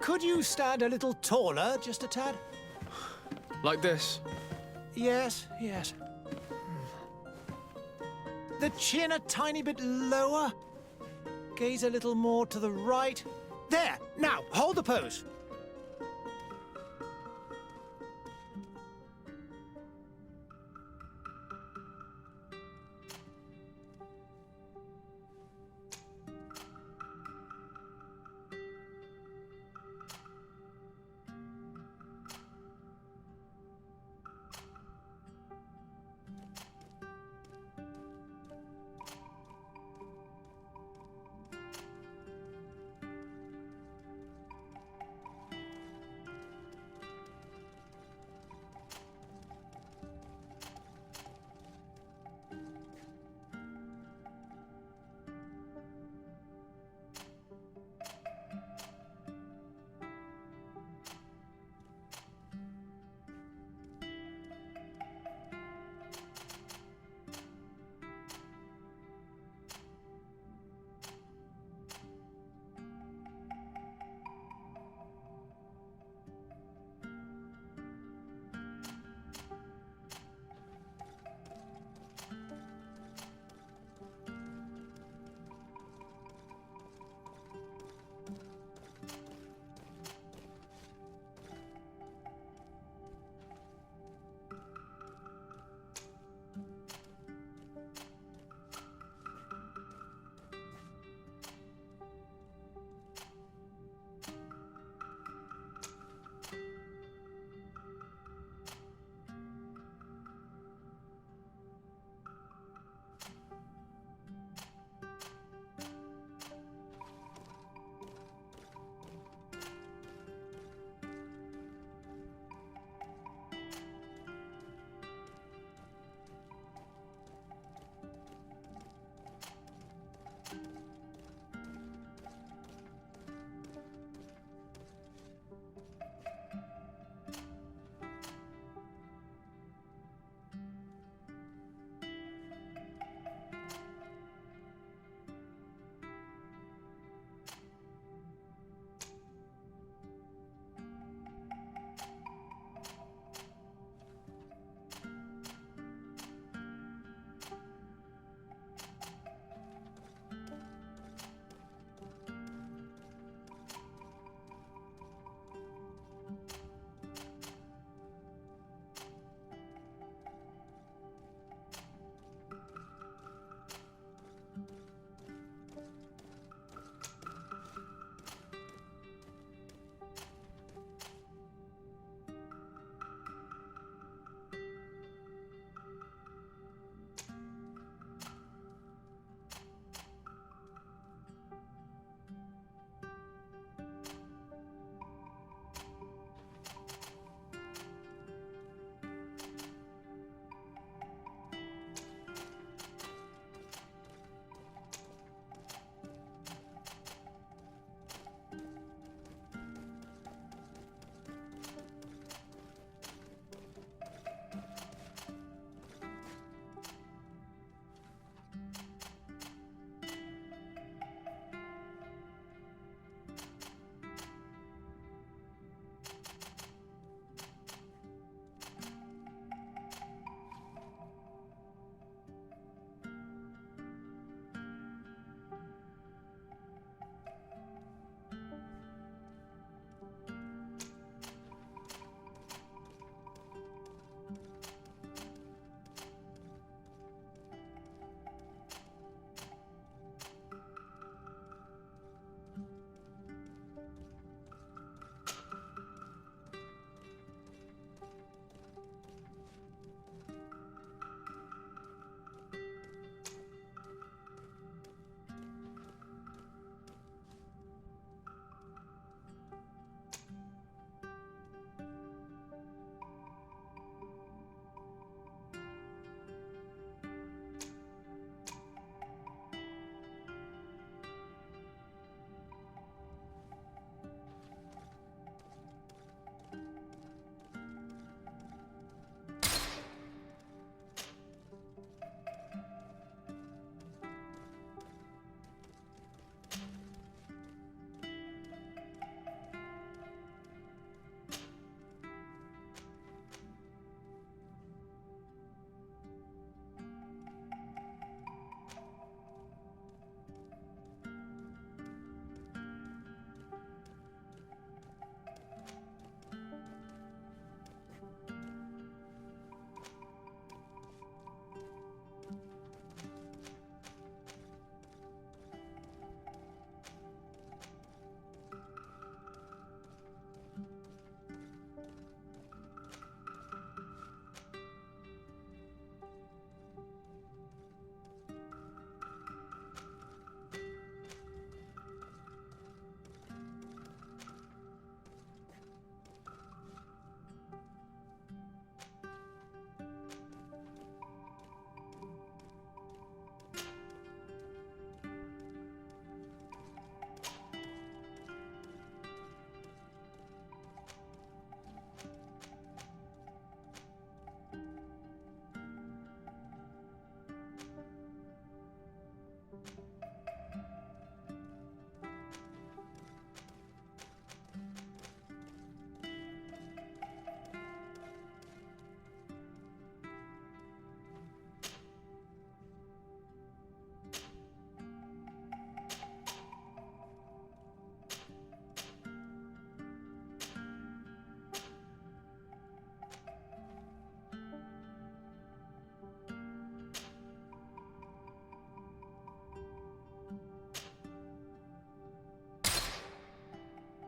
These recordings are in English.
Could you stand a little taller, just a tad? Like this? Yes, yes. The chin a tiny bit lower. Gaze a little more to the right. There! Now, hold the pose.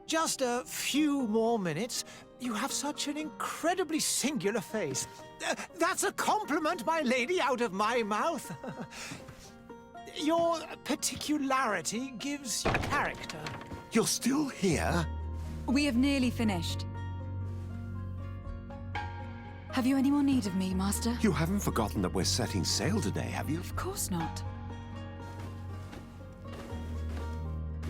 Just a few more minutes. You have such an incredibly singular face. That's a compliment, my lady, out of my mouth. Your particularity gives you character. You're still here? We have nearly finished. Have you any more need of me, Master? You haven't forgotten that we're setting sail today, have you? Of course not.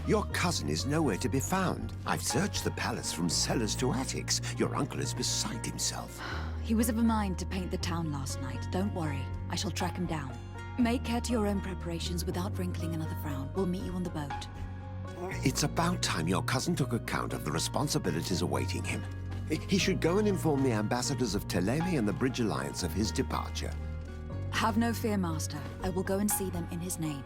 Your cousin is nowhere to be found. I've searched the palace from cellars to attics. Your uncle is beside himself. He was of a mind to paint the town last night. Don't worry. I shall track him down. Make care to your own preparations without wrinkling another frown. We'll meet you on the boat. It's about time your cousin took account of the responsibilities awaiting him. He should go and inform the ambassadors of Telemi and the Bridge Alliance of his departure. Have no fear, Master. I will go and see them in his name.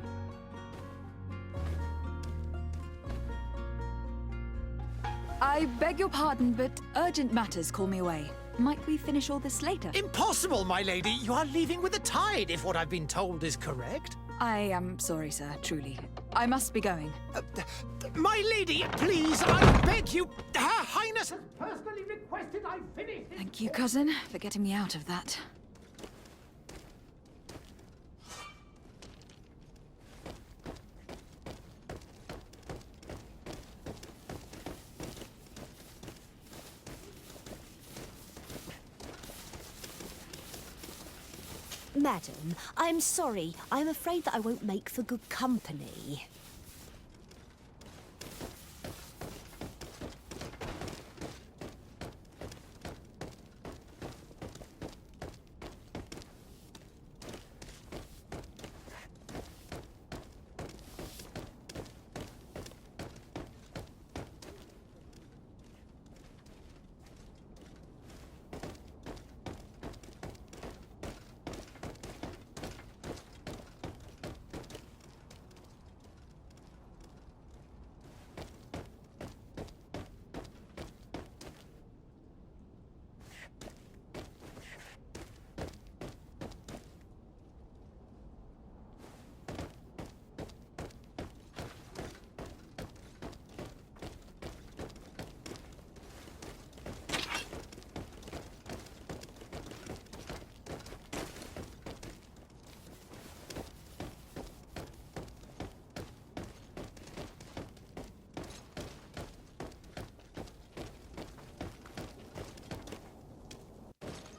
I beg your pardon, but urgent matters call me away. Might we finish all this later? Impossible, my lady. You are leaving with the tide, if what I've been told is correct. I am sorry, sir, truly. I must be going. My lady, please, I beg you. Her Highness has personally requested I finish. Thank you, cousin, for getting me out of that. Madam, I'm sorry. I'm afraid that I won't make for good company.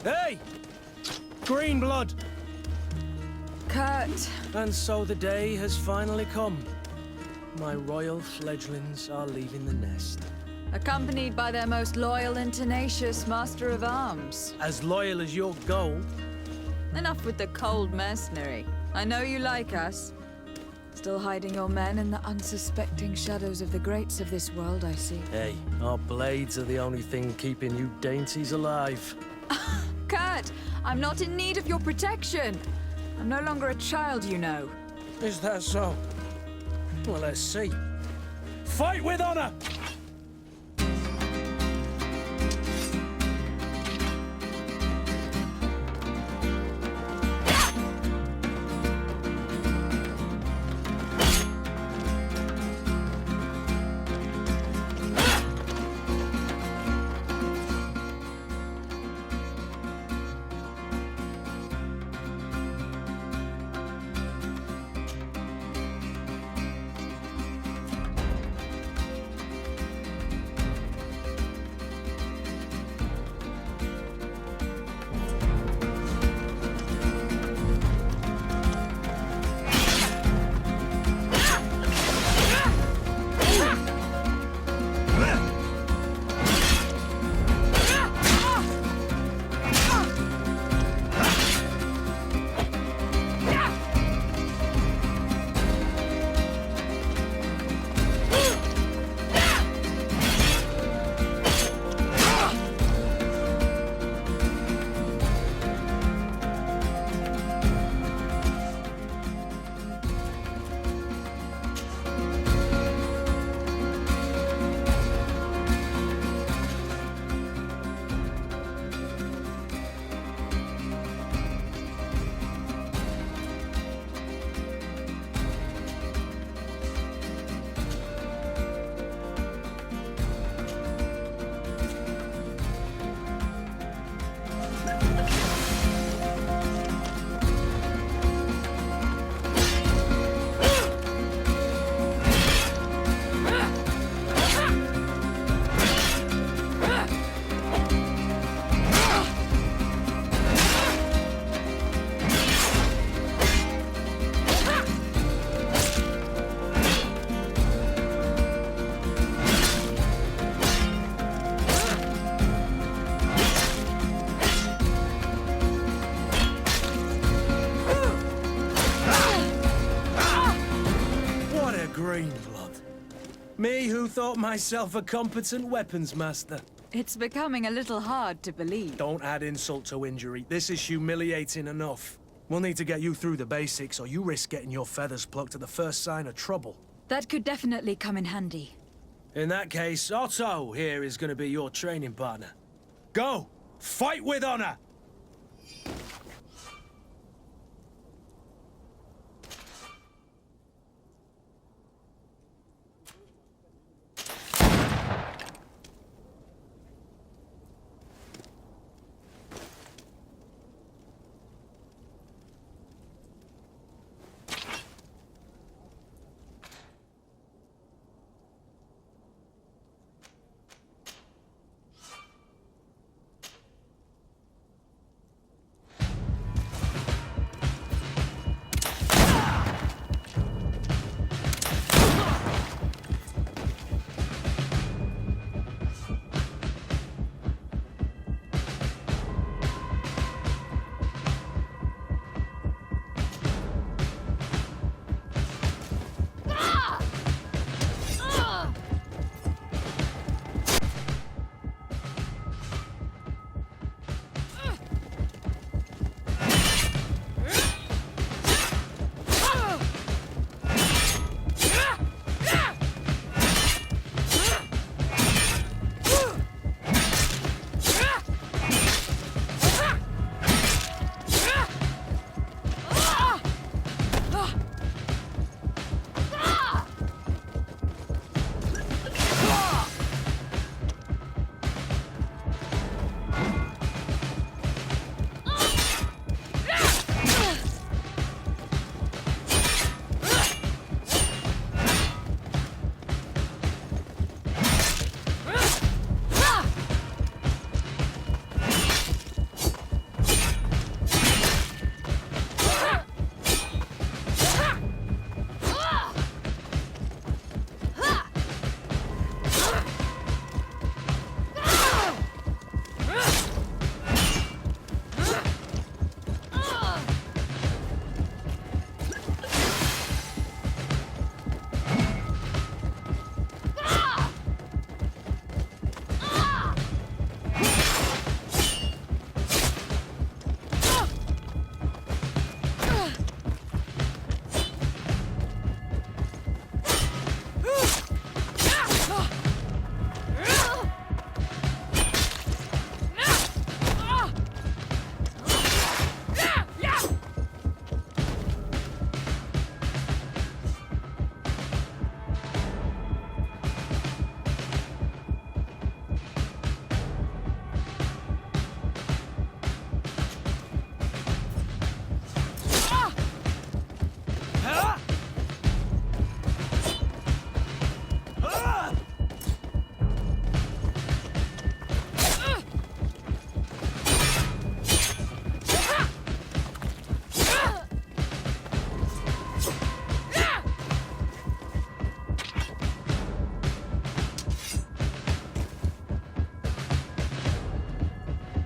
Hey! Green blood! Kurt! And so the day has finally come. My royal fledglings are leaving the nest. Accompanied by their most loyal and tenacious Master of Arms. As loyal as your gold. Enough with the cold mercenary. I know you like us. Still hiding your men in the unsuspecting shadows of the greats of this world, I see. Hey, our blades are the only thing keeping you dainties alive. Kurt, I'm not in need of your protection. I'm no longer a child, you know. Is that so? Well, let's see. Fight with honor! thought myself a competent weapons master. It's becoming a little hard to believe. Don't add insult to injury. This is humiliating enough. We'll need to get you through the basics, or you risk getting your feathers plucked at the first sign of trouble. That could definitely come in handy. In that case, Otto here is going to be your training partner. Go! Fight with honor!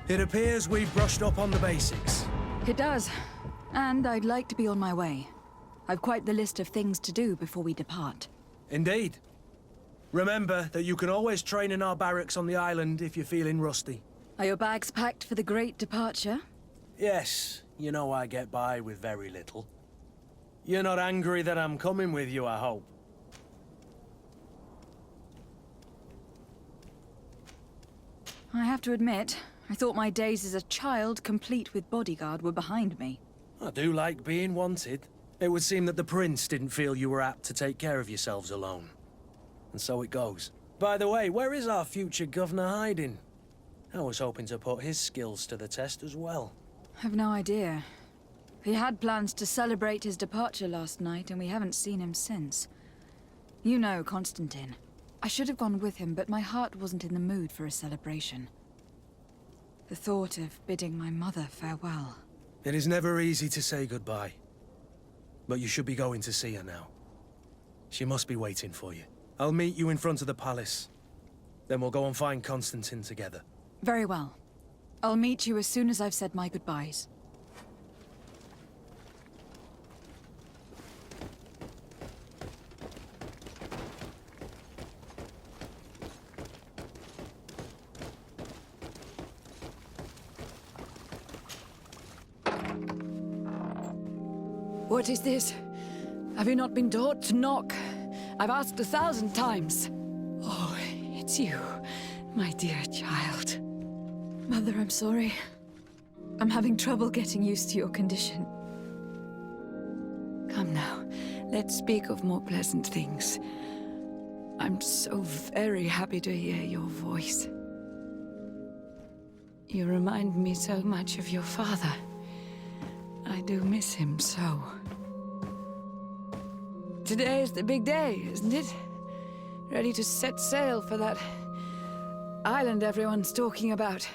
It appears we've brushed up on the basics. It does. And I'd like to be on my way. I've quite the list of things to do before we depart. Indeed. Remember that you can always train in our barracks on the island if you're feeling rusty. Are your bags packed for the great departure? Yes, you know I get by with very little. You're not angry that I'm coming with you, I hope. I have to admit, I thought my days as a child, complete with bodyguard, were behind me. I do like being wanted. It would seem that the prince didn't feel you were apt to take care of yourselves alone. And so it goes. By the way, where is our future governor hiding? I was hoping to put his skills to the test as well. I've no idea. He had plans to celebrate his departure last night, and we haven't seen him since. You know Constantine. I should have gone with him, but my heart wasn't in the mood for a celebration. The thought of bidding my mother farewell. It is never easy to say goodbye. But you should be going to see her now. She must be waiting for you. I'll meet you in front of the palace. Then we'll go and find Constantine together. Very well. I'll meet you as soon as I've said my goodbyes. What is this? Have you not been taught to knock? I've asked 1,000 times. Oh, it's you, my dear child. Mother, I'm sorry. I'm having trouble getting used to your condition. Come now, let's speak of more pleasant things. I'm so very happy to hear your voice. You remind me so much of your father. I do miss him so. Today is the big day, isn't it? Ready to set sail for that island everyone's talking about.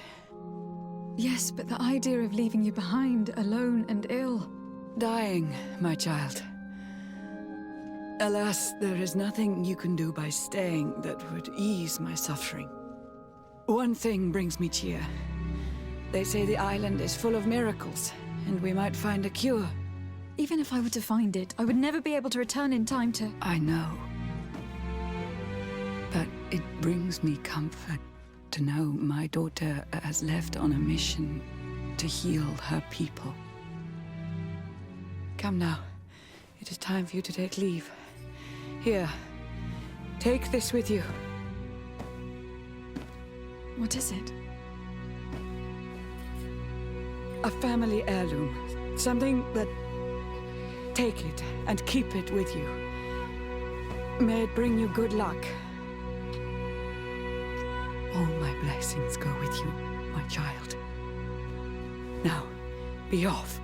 Yes, but the idea of leaving you behind, alone and ill. Dying, my child. Alas, there is nothing you can do by staying that would ease my suffering. One thing brings me cheer. They say the island is full of miracles, and we might find a cure. Even if I were to find it, I would never be able to return in time to... I know. But it brings me comfort to know my daughter has left on a mission to heal her people. Come now. It is time for you to take leave. Here, take this with you. What is it? A family heirloom. Something that... Take it and keep it with you. May it bring you good luck. All my blessings go with you, my child. Now, be off.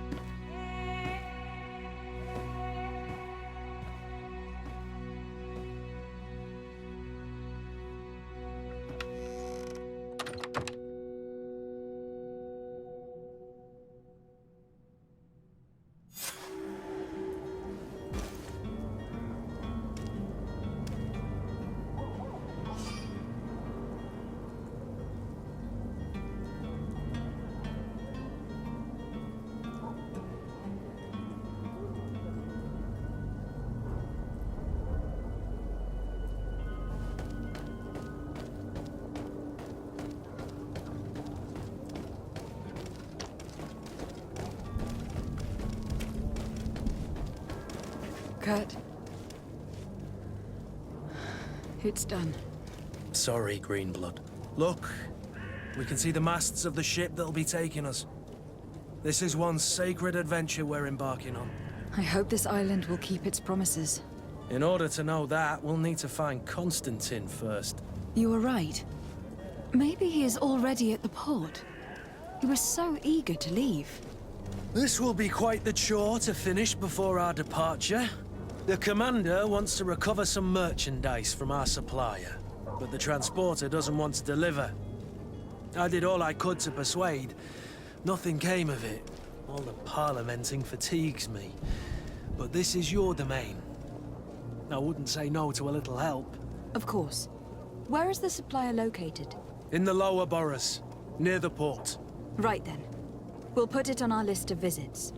Kurt. It's done. Sorry, Greenblood. Look, we can see the masts of the ship that'll be taking us. This is one sacred adventure we're embarking on. I hope this island will keep its promises. In order to know that, we'll need to find Constantine first. You were right. Maybe he is already at the port. He was so eager to leave. This will be quite the chore to finish before our departure. The commander wants to recover some merchandise from our supplier, but the transporter doesn't want to deliver. I did all I could to persuade. Nothing came of it. All the parliamenting fatigues me. But this is your domain. I wouldn't say no to a little help. Of course. Where is the supplier located? In the lower boroughs, near the port. Right then. We'll put it on our list of visits.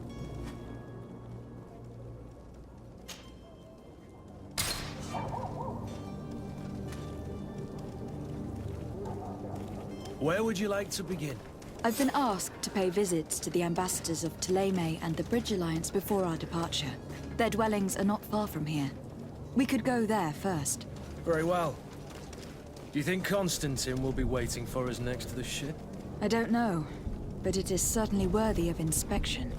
Where would you like to begin? I've been asked to pay visits to the ambassadors of Thélème and the Bridge Alliance before our departure. Their dwellings are not far from here. We could go there first. Very well. Do you think Constantine will be waiting for us next to the ship? I don't know, but it is certainly worthy of inspection.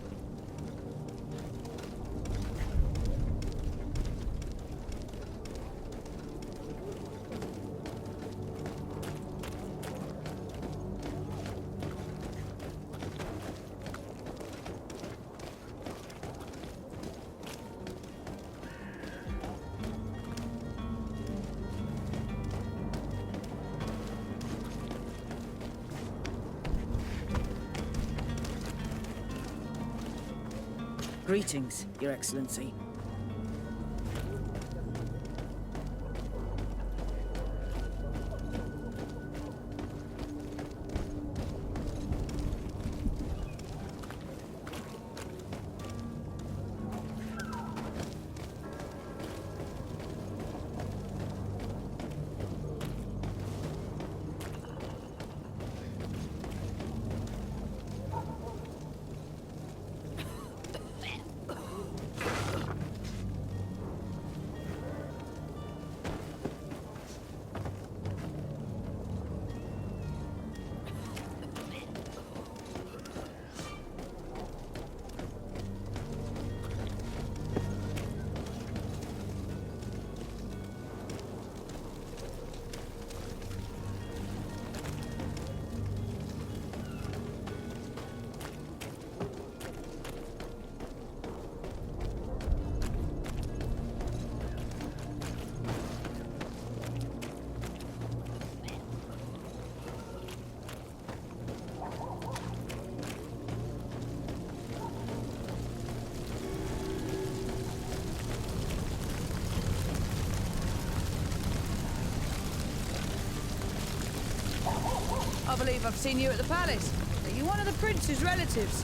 Greetings, Your Excellency. believe I've seen you at the palace. Are you one of the prince's relatives?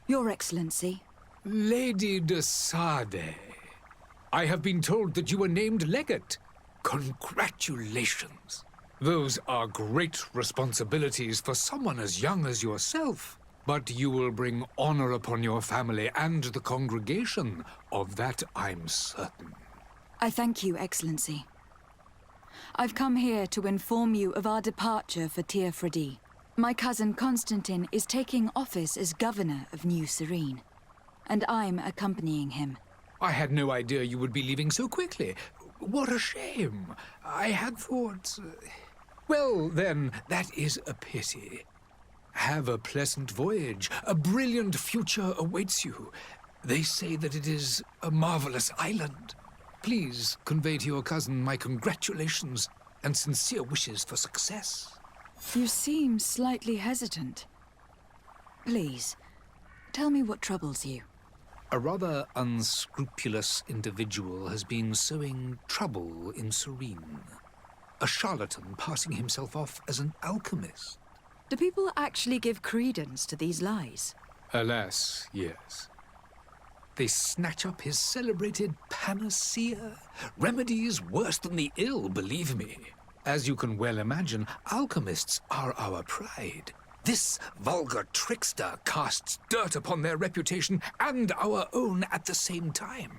Your Excellency. Lady de Sade, I have been told that you were named legate. Congratulations. Those are great responsibilities for someone as young as yourself. But you will bring honor upon your family and the congregation. Of that I'm certain. I thank you, Excellency. I've come here to inform you of our departure for Tir Freddy. My cousin Constantine is taking office as governor of New Serene, and I'm accompanying him. I had no idea you would be leaving so quickly. What a shame. I had thought... Well, then, that is a pity. Have a pleasant voyage. A brilliant future awaits you. They say that it is a marvelous island. Please convey to your cousin my congratulations and sincere wishes for success. You seem slightly hesitant. Please, tell me what troubles you. A rather unscrupulous individual has been sowing trouble in Serene. A charlatan passing himself off as an alchemist. Do people actually give credence to these lies? Alas, yes. They snatch up his celebrated panacea. Remedies worse than the ill, believe me. As you can well imagine, alchemists are our pride. This vulgar trickster casts dirt upon their reputation and our own at the same time.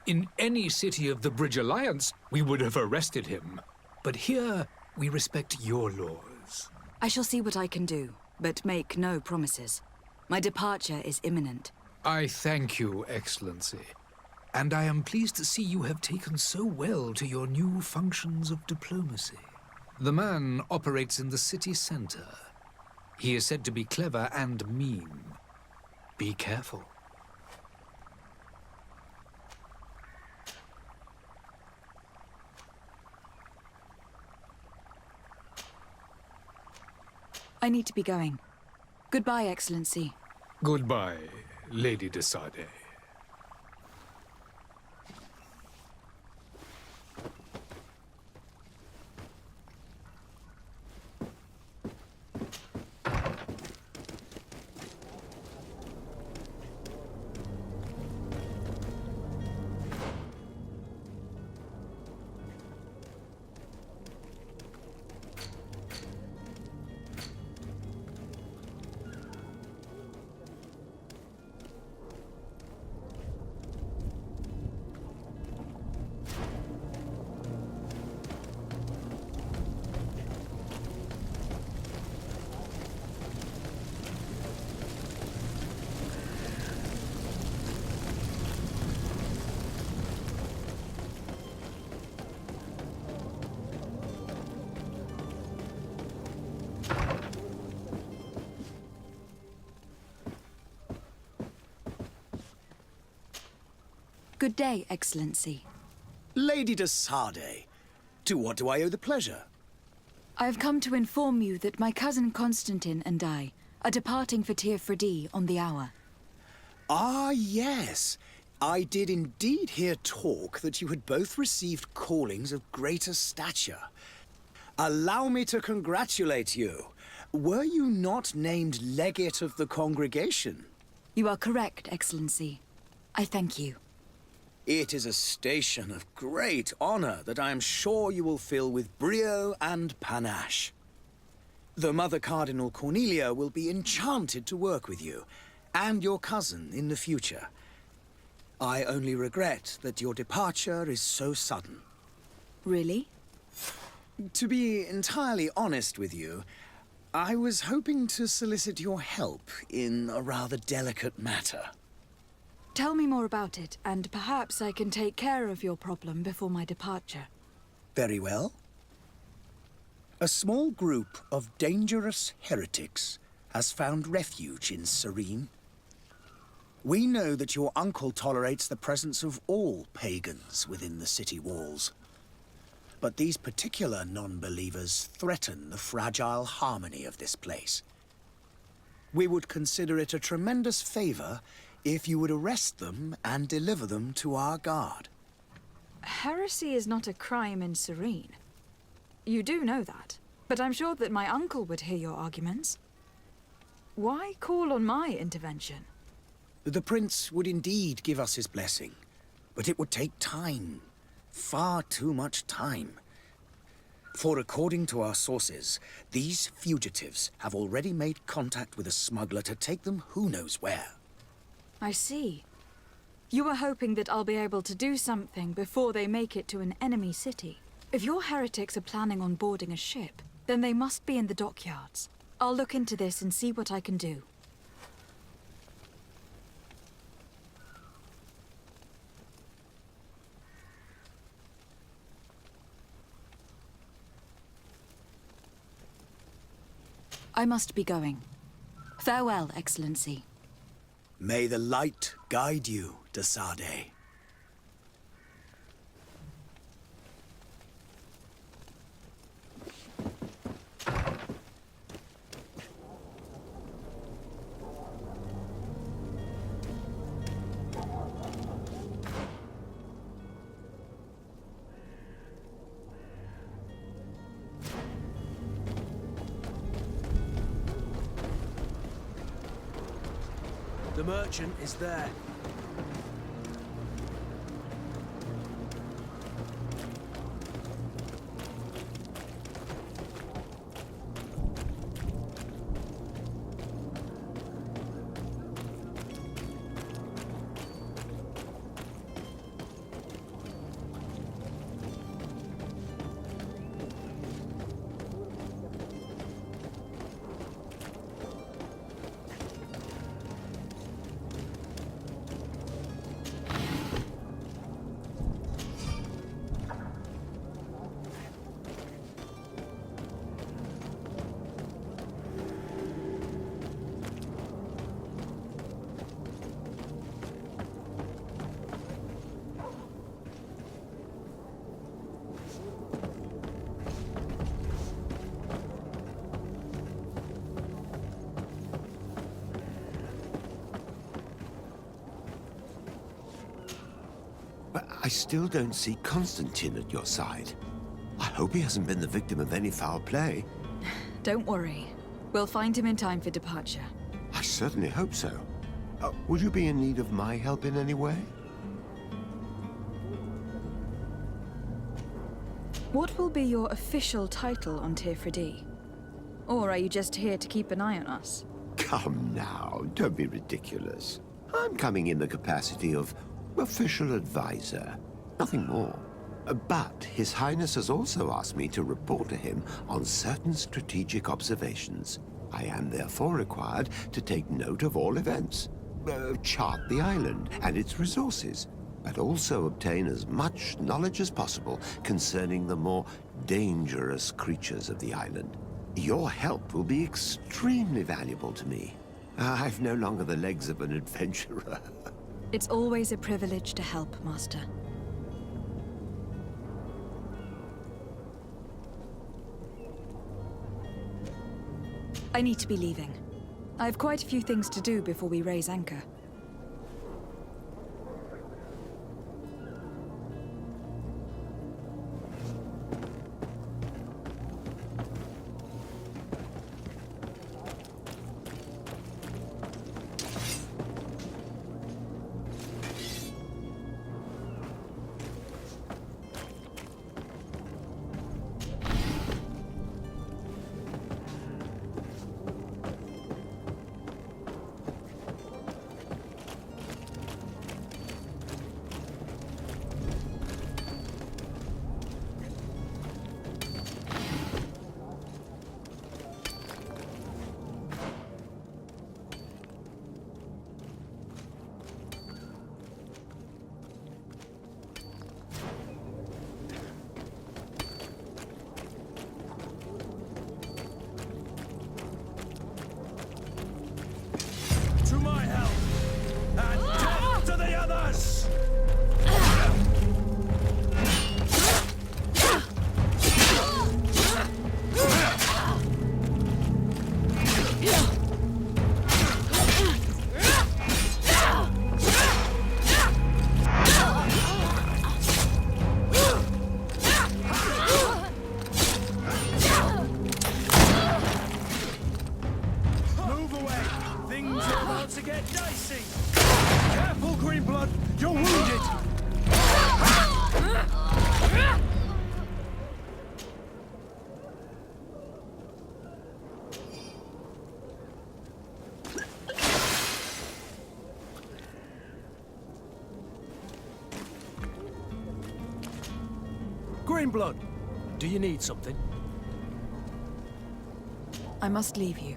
In any city of the Bridge Alliance, we would have arrested him. But here, we respect your laws. I shall see what I can do, but make no promises. My departure is imminent. I thank you, Excellency. And I am pleased to see you have taken so well to your new functions of diplomacy. The man operates in the city center. He is said to be clever and mean. Be careful. I need to be going. Goodbye, Excellency. Goodbye, Lady de Sade. Good day, Excellency. Lady de Sade, to what do I owe the pleasure? I have come to inform you that my cousin Constantine and I are departing for Tir Freddy on the hour. Ah, yes. I did indeed hear talk that you had both received callings of greater stature. Allow me to congratulate you. Were you not named legate of the congregation? You are correct, Excellency. I thank you. It is a station of great honor that I am sure you will fill with brio and panache. The Mother Cardinal Cornelia will be enchanted to work with you, and your cousin in the future. I only regret that your departure is so sudden. Really? To be entirely honest with you, I was hoping to solicit your help in a rather delicate matter. Tell me more about it, and perhaps I can take care of your problem before my departure. Very well. A small group of dangerous heretics has found refuge in Serene. We know that your uncle tolerates the presence of all pagans within the city walls. But these particular non-believers threaten the fragile harmony of this place. We would consider it a tremendous favor if you would arrest them and deliver them to our guard. Heresy is not a crime in Serene. You do know that, but I'm sure that my uncle would hear your arguments. Why call on my intervention? The prince would indeed give us his blessing, but it would take time. Far too much time. For according to our sources, these fugitives have already made contact with a smuggler to take them who knows where. I see. You were hoping that I'll be able to do something before they make it to an enemy city. If your heretics are planning on boarding a ship, then they must be in the dockyards. I'll look into this and see what I can do. I must be going. Farewell, Excellency. May the light guide you, de Sade. The merchant is there. But I still don't see Constantine at your side. I hope he hasn't been the victim of any foul play. Don't worry. We'll find him in time for departure. I certainly hope so. Would you be in need of my help in any way? What will be your official title on Tifredi? Or are you just here to keep an eye on us? Come now, don't be ridiculous. I'm coming in the capacity of official advisor, nothing more. But His Highness has also asked me to report to him on certain strategic observations. I am therefore required to take note of all events, chart the island and its resources, but also obtain as much knowledge as possible concerning the more dangerous creatures of the island. Your help will be extremely valuable to me. I've no longer the legs of an adventurer. It's always a privilege to help, Master. I need to be leaving. I have quite a few things to do before we raise anchor. in blood. Do you need something? I must leave you.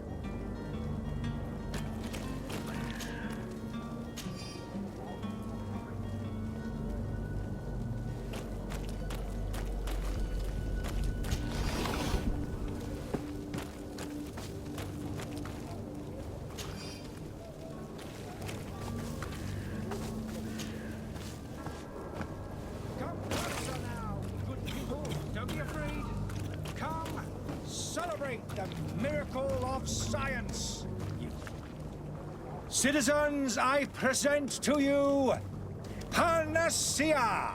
Come closer now, good people. Don't be afraid. Come, celebrate the miracle of science. Citizens, I present to you Panacea,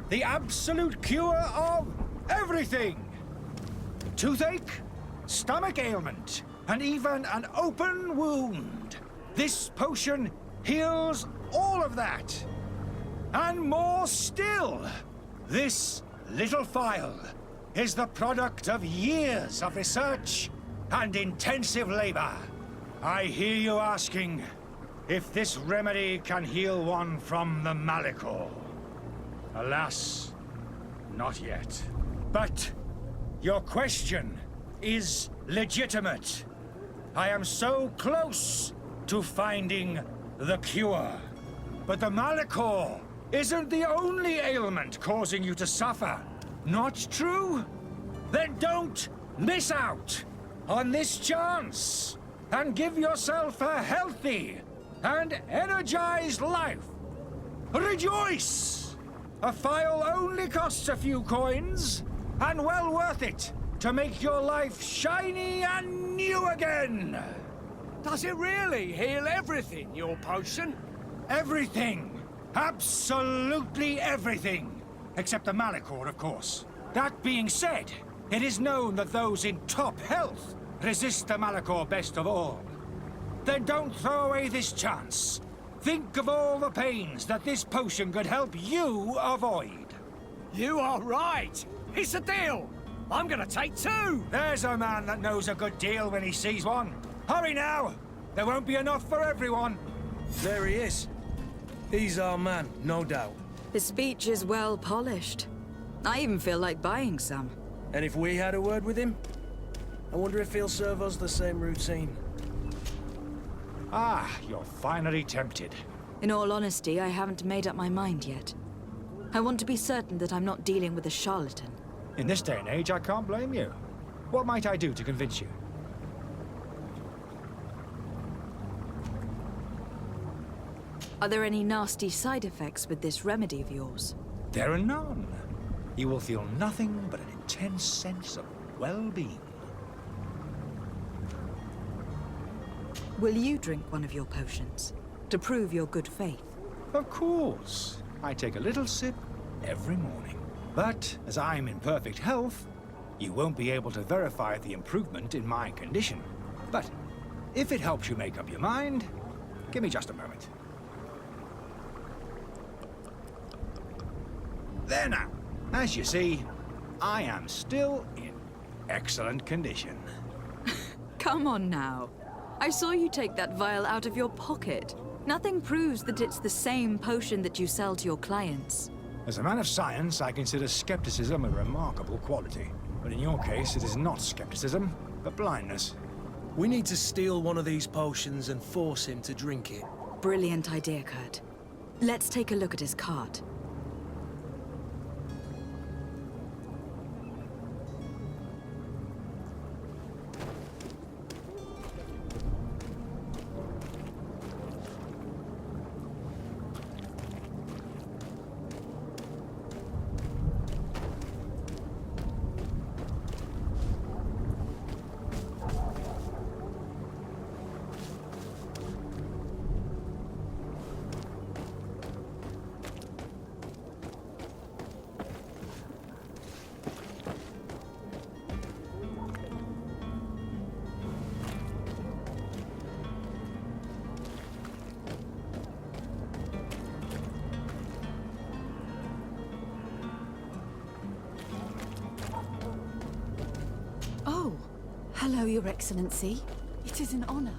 the absolute cure of everything. Toothache, stomach ailment, and even an open wound. This potion heals all of that. And more still, this little phial is the product of years of research and intensive labor. I hear you asking if this remedy can heal one from the Malichor. Alas, not yet. But your question is legitimate. I am so close to finding the cure. But the Malichor isn't the only ailment causing you to suffer. Not true? Then don't miss out on this chance and give yourself a healthy and energized life. Rejoice! A phial only costs a few coins, and well worth it to make your life shiny and new again. Does it really heal everything, your potion? Everything. Absolutely everything. Except the Malichor, of course. That being said, it is known that those in top health resist the Malichor best of all. Then don't throw away this chance. Think of all the pains that this potion could help you avoid. You are right. It's a deal. I'm gonna take 2. There's a man that knows a good deal when he sees one. Hurry now. There won't be enough for everyone. There he is. He's our man, no doubt. His speech is well polished. I even feel like buying some. And if we had a word with him, I wonder if he'll serve us the same routine. Ah, you're finally tempted. In all honesty, I haven't made up my mind yet. I want to be certain that I'm not dealing with a charlatan. In this day and age, I can't blame you. What might I do to convince you? Are there any nasty side effects with this remedy of yours? There are none. You will feel nothing but an intense sense of well-being. Will you drink one of your potions to prove your good faith? Of course. I take a little sip every morning. But as I'm in perfect health, you won't be able to verify the improvement in my condition. But if it helps you make up your mind, give me just a moment. There now. As you see, I am still in excellent condition. Come on now. I saw you take that vial out of your pocket. Nothing proves that it's the same potion that you sell to your clients. As a man of science, I consider skepticism a remarkable quality. But in your case, it is not skepticism, but blindness. We need to steal one of these potions and force him to drink it. Brilliant idea, Kurt. Let's take a look at his cart. Oh, hello, Your Excellency. It is an honor.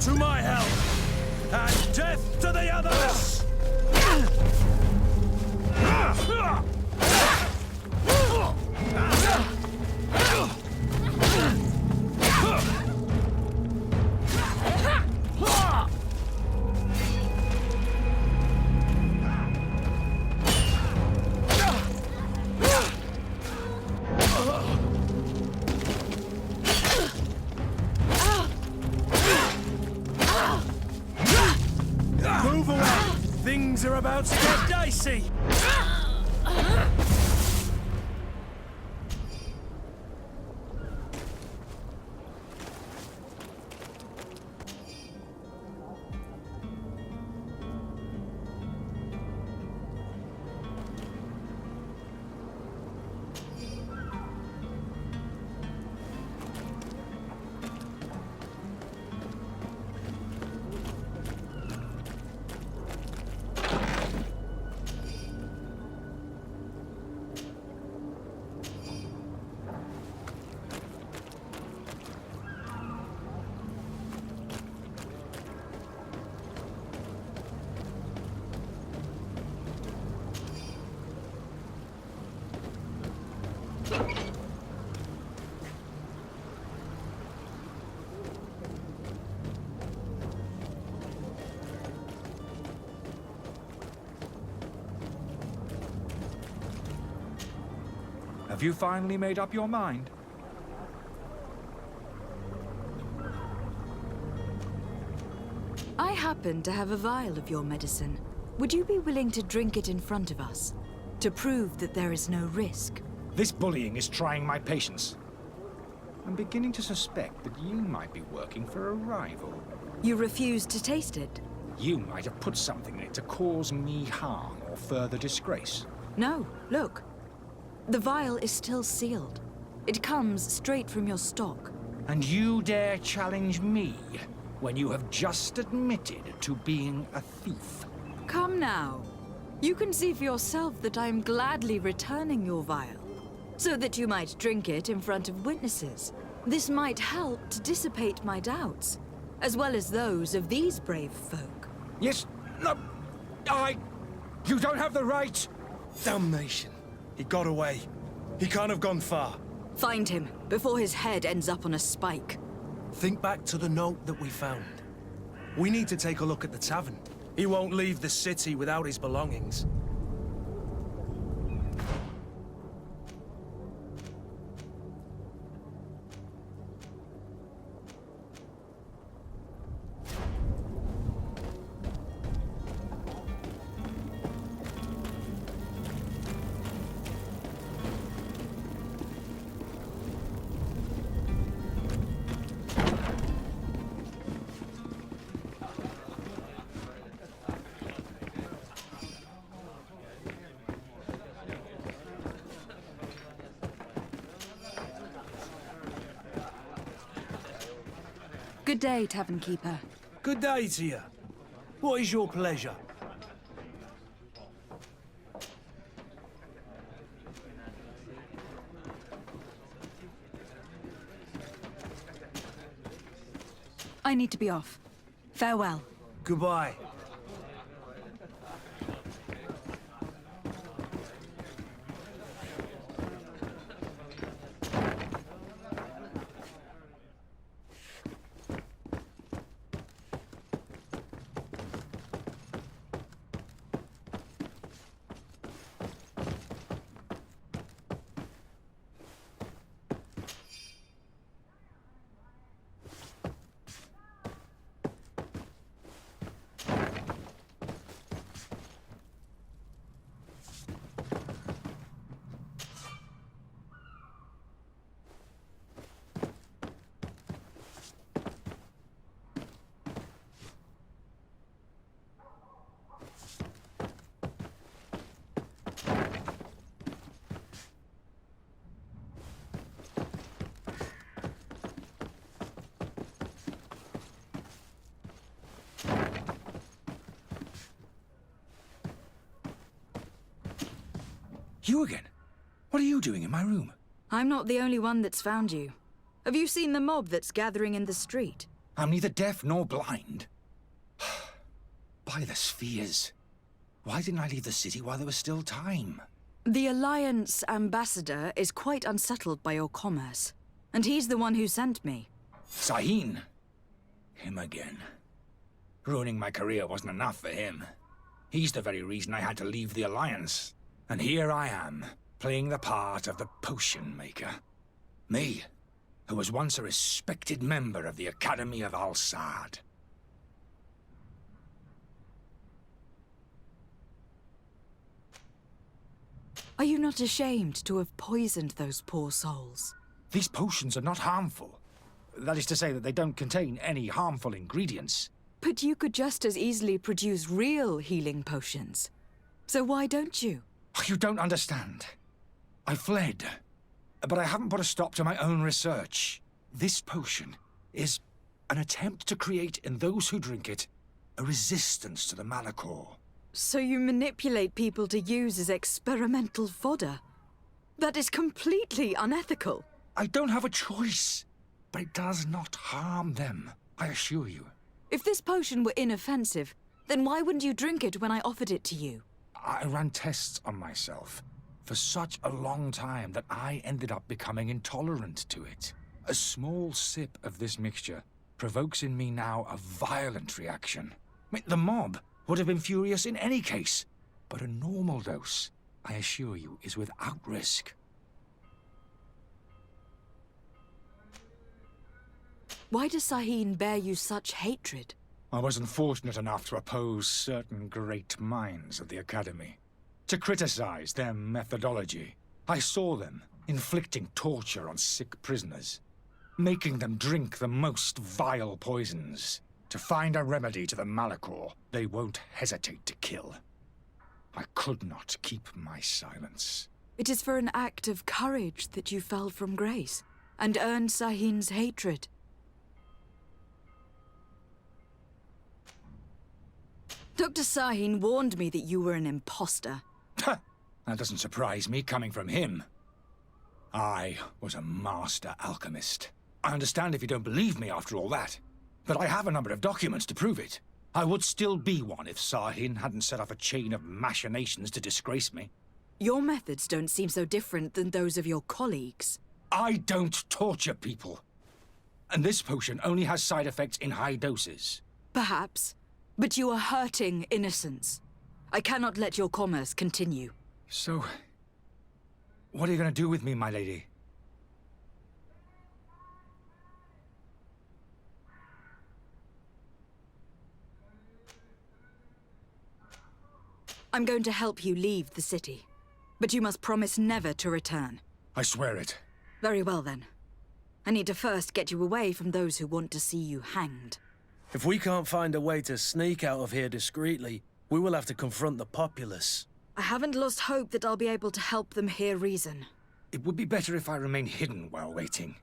to my help! And death to the others! Move away! Things are about to get dicey! Have you finally made up your mind? I happen to have a vial of your medicine. Would you be willing to drink it in front of us? To prove that there is no risk? This bullying is trying my patience. I'm beginning to suspect that you might be working for a rival. You refuse to taste it? You might have put something in it to cause me harm or further disgrace. No, look. The vial is still sealed. It comes straight from your stock. And you dare challenge me when you have just admitted to being a thief? Come now. You can see for yourself that I am gladly returning your vial, so that you might drink it in front of witnesses. This might help to dissipate my doubts, as well as those of these brave folk. Yes, no, you don't have the right. Damnation. He got away. He can't have gone far. Find him, before his head ends up on a spike. Think back to the note that we found. We need to take a look at the tavern. He won't leave the city without his belongings. Good day, Tavern Keeper. Good day to you. What is your pleasure? I need to be off. Farewell. Goodbye. You again? What are you doing in my room? I'm not the only one that's found you. Have you seen the mob that's gathering in the street? I'm neither deaf nor blind. By the spheres. Why didn't I leave the city while there was still time? The Alliance ambassador is quite unsettled by your commerce. And he's the one who sent me. Sahin. Him again. Ruining my career wasn't enough for him. He's the very reason I had to leave the Alliance. And here I am, playing the part of the potion maker. Me, who was once a respected member of the Academy of Al-Sad. Are you not ashamed to have poisoned those poor souls? These potions are not harmful. That is to say that they don't contain any harmful ingredients. But you could just as easily produce real healing potions. So why don't you? You don't understand. I fled, but I haven't put a stop to my own research. This potion is an attempt to create in those who drink it a resistance to the Malachor. So you manipulate people to use as experimental fodder? That is completely unethical. I don't have a choice, but it does not harm them, I assure you. If this potion were inoffensive, then why wouldn't you drink it when I offered it to you? I ran tests on myself for such a long time that I ended up becoming intolerant to it. A small sip of this mixture provokes in me now a violent reaction. The mob would have been furious in any case, but a normal dose, I assure you, is without risk. Why does Sahin bear you such hatred? I wasn't fortunate enough to oppose certain great minds of the Academy, to criticize their methodology. I saw them inflicting torture on sick prisoners, making them drink the most vile poisons. To find a remedy to the Malachor, they won't hesitate to kill. I could not keep my silence. It is for an act of courage that you fell from grace, and earned Sahin's hatred. Dr. Sahin warned me that you were an imposter. That doesn't surprise me, coming from him. I was a master alchemist. I understand if you don't believe me after all that, but I have a number of documents to prove it. I would still be one if Sahin hadn't set off a chain of machinations to disgrace me. Your methods don't seem so different than those of your colleagues. I don't torture people. And this potion only has side effects in high doses. Perhaps. But you are hurting innocents. I cannot let your commerce continue. So, what are you going to do with me, my lady? I'm going to help you leave the city. But you must promise never to return. I swear it. Very well, then. I need to first get you away from those who want to see you hanged. If we can't find a way to sneak out of here discreetly, we will have to confront the populace. I haven't lost hope that I'll be able to help them hear reason. It would be better if I remain hidden while waiting.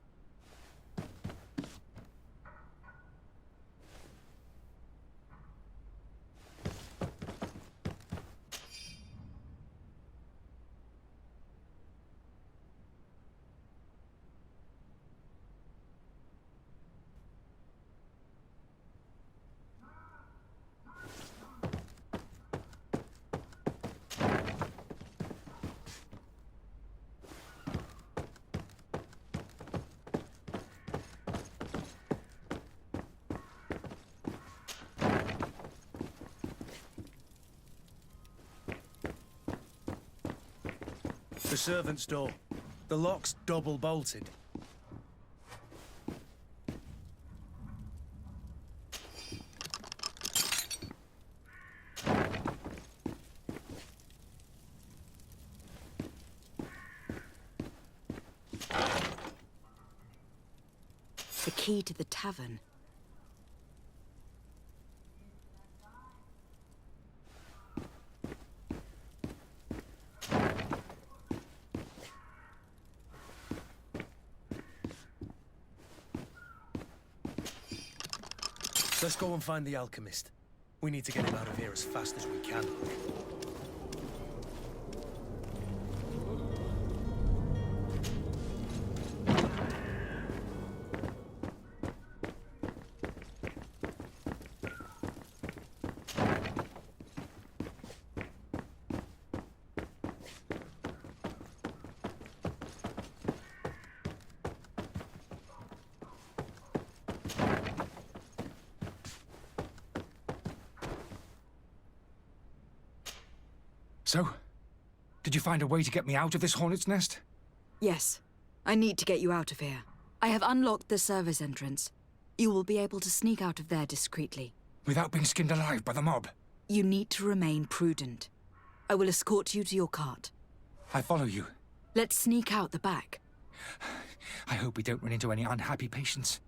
The servant's door. The lock's double-bolted. The key to the tavern. Let's go and find the alchemist. We need to get him out of here as fast as we can. So, did you find a way to get me out of this hornet's nest? Yes. I need to get you out of here. I have unlocked the service entrance. You will be able to sneak out of there discreetly. Without being skinned alive by the mob? You need to remain prudent. I will escort you to your cart. I follow you. Let's sneak out the back. I hope we don't run into any unhappy patients.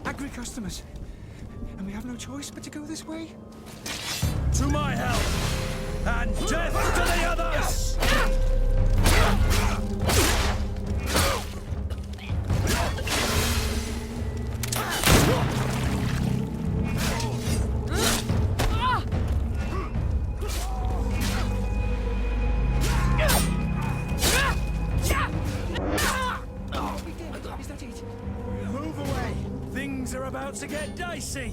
Angry customers. And we have no choice but to go this way? To my help! And death to the others! Move away! Things are about to get dicey!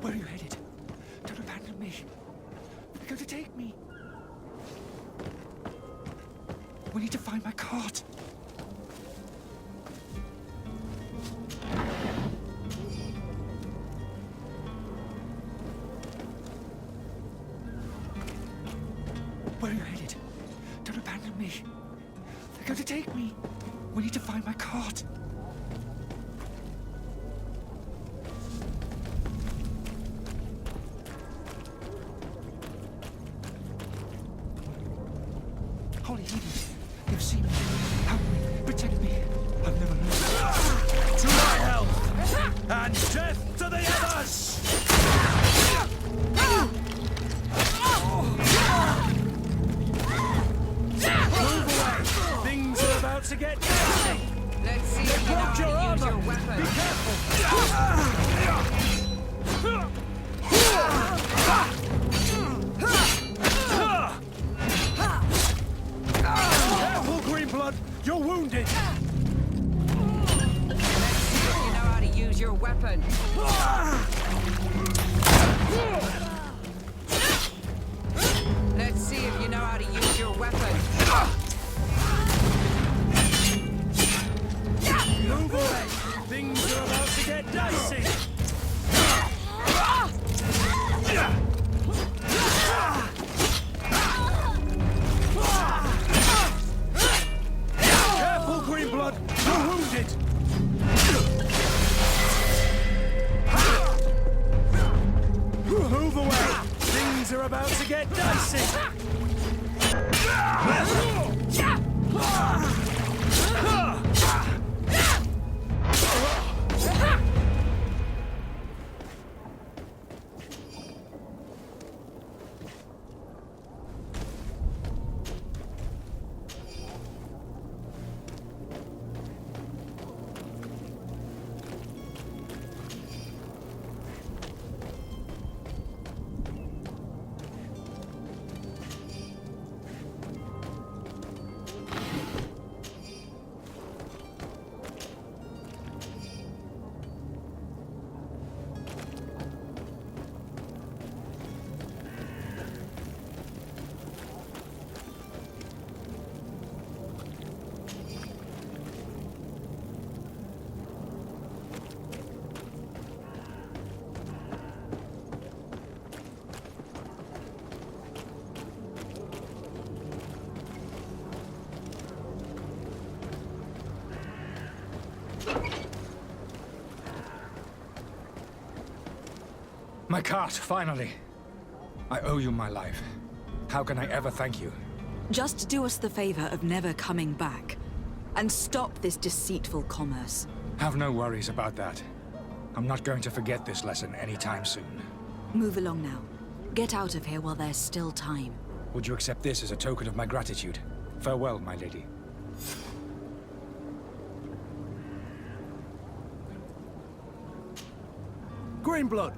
Where are you headed? Don't abandon me. You're going to take me. We need to find my cart. Where are you headed? Don't abandon me. They're going to take me. We need to find my cart. Holy Hades, you've seen me. Help me, protect me. I've never known. To my help! And death to the others! Move away! Things are about to get dicey! Let's see if you know how to use your weapon. Be careful! Careful, Greenblood! You're wounded! Let's see if you know how to use your weapon. Let's see if you know how to use your weapon. Move away! Things are about to get dicey! Careful, Greenblood! You're wounded! Move away! Things are about to get dicey! My cart, finally. I owe you my life. How can I ever thank you? Just do us the favor of never coming back. And stop this deceitful commerce. Have no worries about that. I'm not going to forget this lesson anytime soon. Move along now. Get out of here while there's still time. Would you accept this as a token of my gratitude? Farewell, my lady. Greenblood,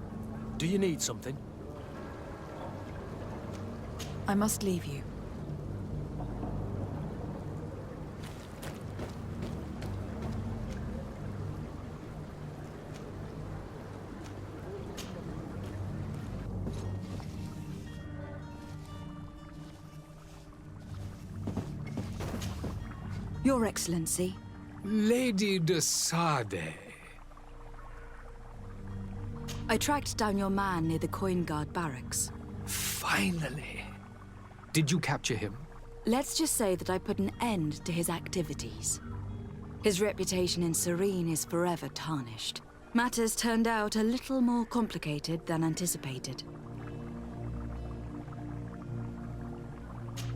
do you need something? I must leave you. Your Excellency. Lady de Sade. I tracked down your man near the Coin Guard barracks. Finally. Did you capture him? Let's just say that I put an end to his activities. His reputation in Serene is forever tarnished. Matters turned out a little more complicated than anticipated.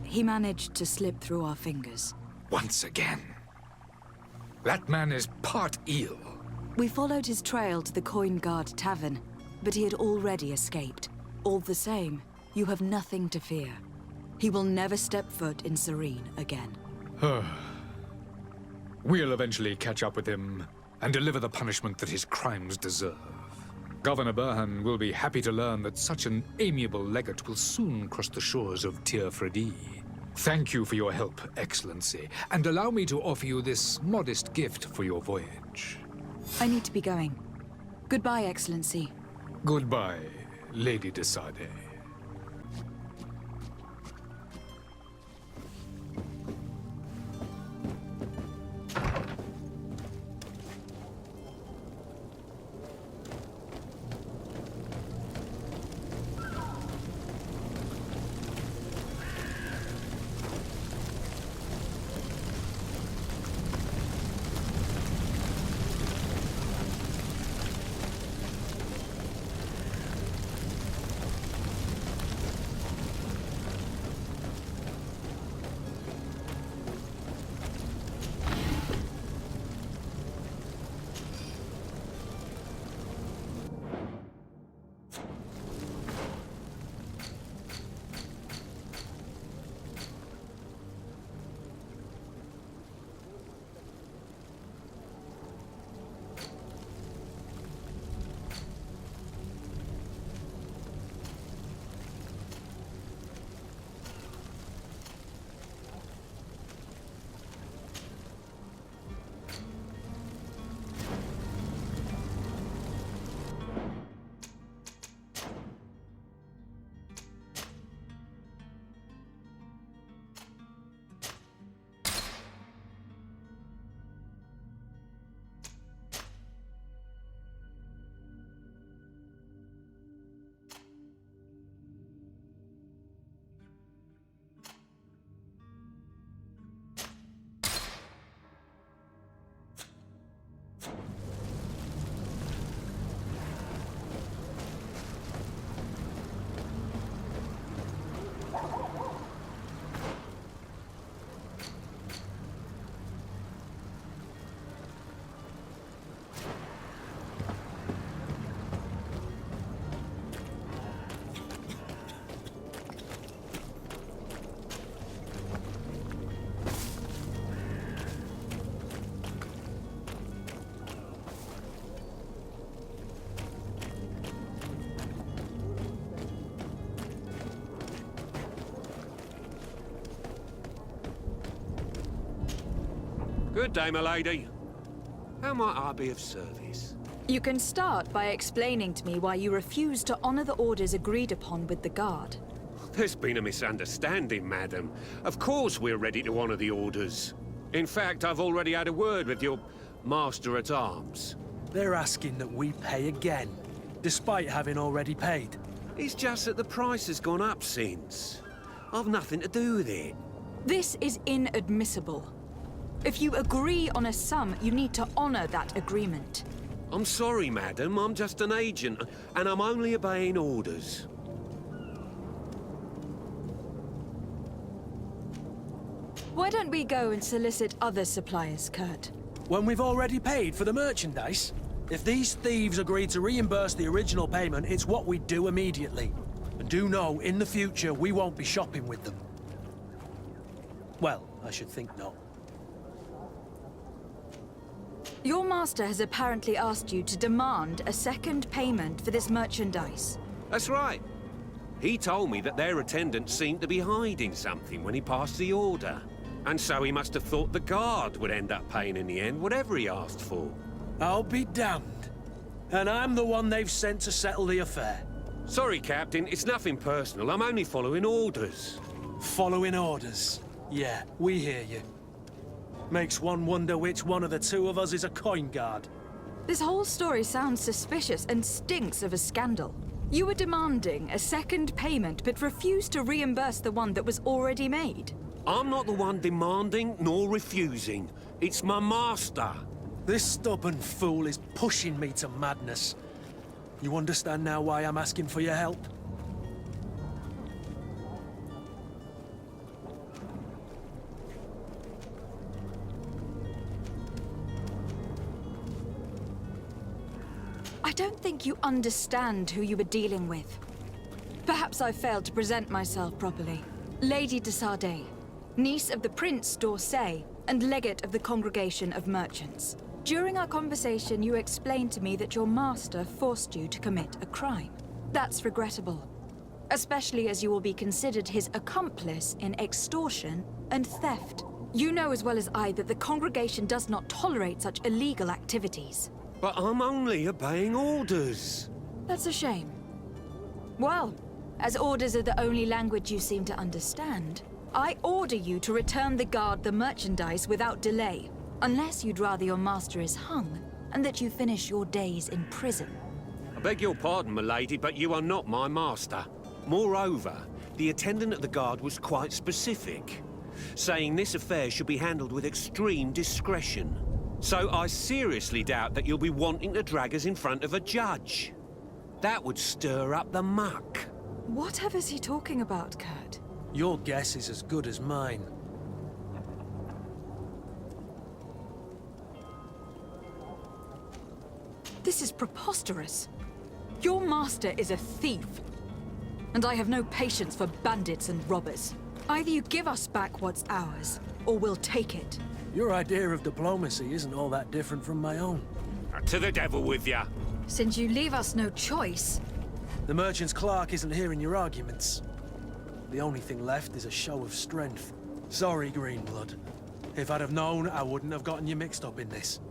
He managed to slip through our fingers. Once again. That man is part eel. We followed his trail to the Coin Guard Tavern, but he had already escaped. All the same, you have nothing to fear. He will never step foot in Serene again. We'll eventually catch up with him and deliver the punishment that his crimes deserve. Governor Burhan will be happy to learn that such an amiable legate will soon cross the shores of Tir Fredi. Thank you for your help, Excellency, and allow me to offer you this modest gift for your voyage. I need to be going. Goodbye, Excellency. Goodbye, Lady de Sade. Good day, my lady. How might I be of service? You can start by explaining to me why you refuse to honor the orders agreed upon with the Guard. There's been a misunderstanding, madam. Of course we're ready to honor the orders. In fact, I've already had a word with your master-at-arms. They're asking that we pay again, despite having already paid. It's just that the price has gone up since. I've nothing to do with it. This is inadmissible. If you agree on a sum, you need to honor that agreement. I'm sorry, madam. I'm just an agent, and I'm only obeying orders. Why don't we go and solicit other suppliers, Kurt? When we've already paid for the merchandise? If these thieves agree to reimburse the original payment, it's what we do immediately. And do know, in the future, we won't be shopping with them. Well, I should think not. Your master has apparently asked you to demand a second payment for this merchandise. That's right. He told me that their attendant seemed to be hiding something when he passed the order. And so he must have thought the guard would end up paying in the end, whatever he asked for. I'll be damned. And I'm the one they've sent to settle the affair. Sorry, Captain, it's nothing personal. I'm only following orders. Following orders. Yeah, we hear you. Makes one wonder which one of the two of us is a coin guard. This whole story sounds suspicious and stinks of a scandal. You were demanding a second payment, but refused to reimburse the one that was already made. I'm not the one demanding nor refusing. It's my master. This stubborn fool is pushing me to madness. You understand now why I'm asking for your help? I don't think you understand who you were dealing with. Perhaps I failed to present myself properly. Lady de Sardet, niece of the Prince d'Orsay and legate of the Congregation of Merchants. During our conversation, you explained to me that your master forced you to commit a crime. That's regrettable, especially as you will be considered his accomplice in extortion and theft. You know as well as I that the Congregation does not tolerate such illegal activities. But I'm only obeying orders. That's a shame. Well, as orders are the only language you seem to understand, I order you to return the guard the merchandise without delay, unless you'd rather your master is hung, and that you finish your days in prison. I beg your pardon, milady, but you are not my master. Moreover, the attendant at the guard was quite specific, saying this affair should be handled with extreme discretion. So I seriously doubt that you'll be wanting to drag us in front of a judge. That would stir up the muck. Whatever is he talking about, Kurt? Your guess is as good as mine. This is preposterous. Your master is a thief. And I have no patience for bandits and robbers. Either you give us back what's ours, or we'll take it. Your idea of diplomacy isn't all that different from my own. To the devil with ya. Since you leave us no choice... The merchant's clerk isn't hearing your arguments. The only thing left is a show of strength. Sorry, Greenblood. If I'd have known, I wouldn't have gotten you mixed up in this.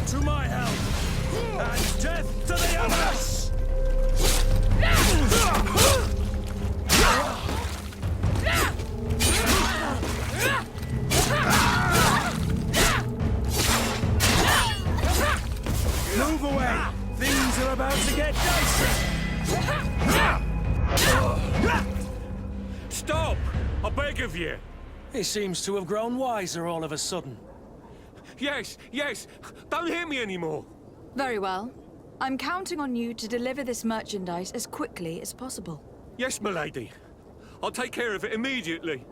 To my help! And death to the others! Move away! Things are about to get dicey! Stop! I beg of you. He seems to have grown wiser all of a sudden. Yes, yes. Don't hit me anymore. Very well. I'm counting on you to deliver this merchandise as quickly as possible. Yes, milady. I'll take care of it immediately.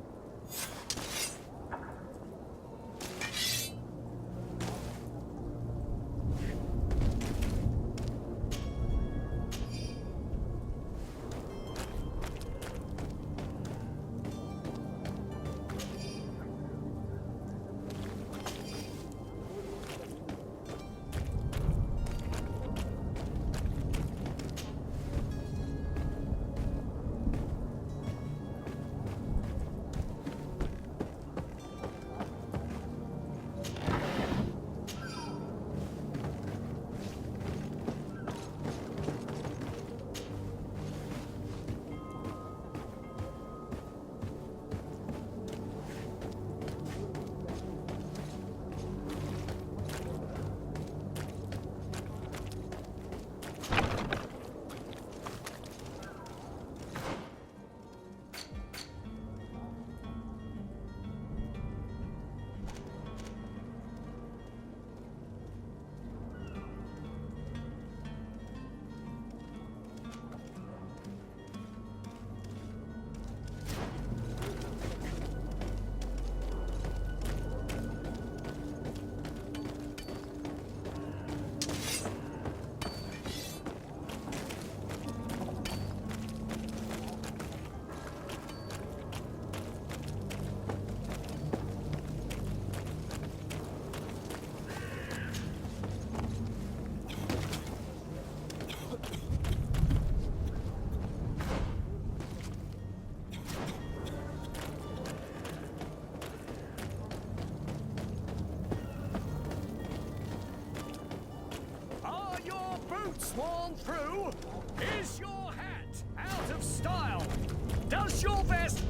sworn through? Is your hat out of style? Does your vest...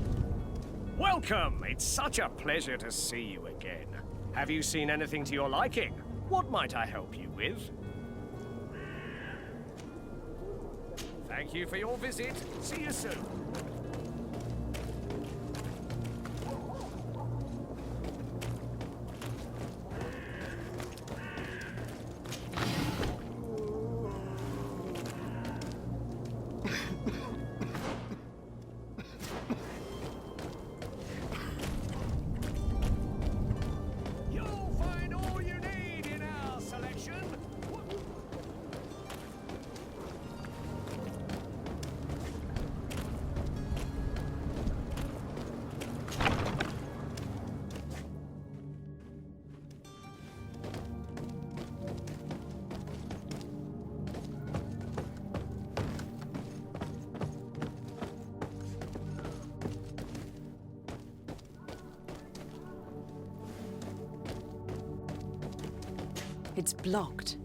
Welcome! It's such a pleasure to see you again. Have you seen anything to your liking? What might I help you with? Thank you for your visit. See you soon. You'll find all you need in our selection. It's blocked.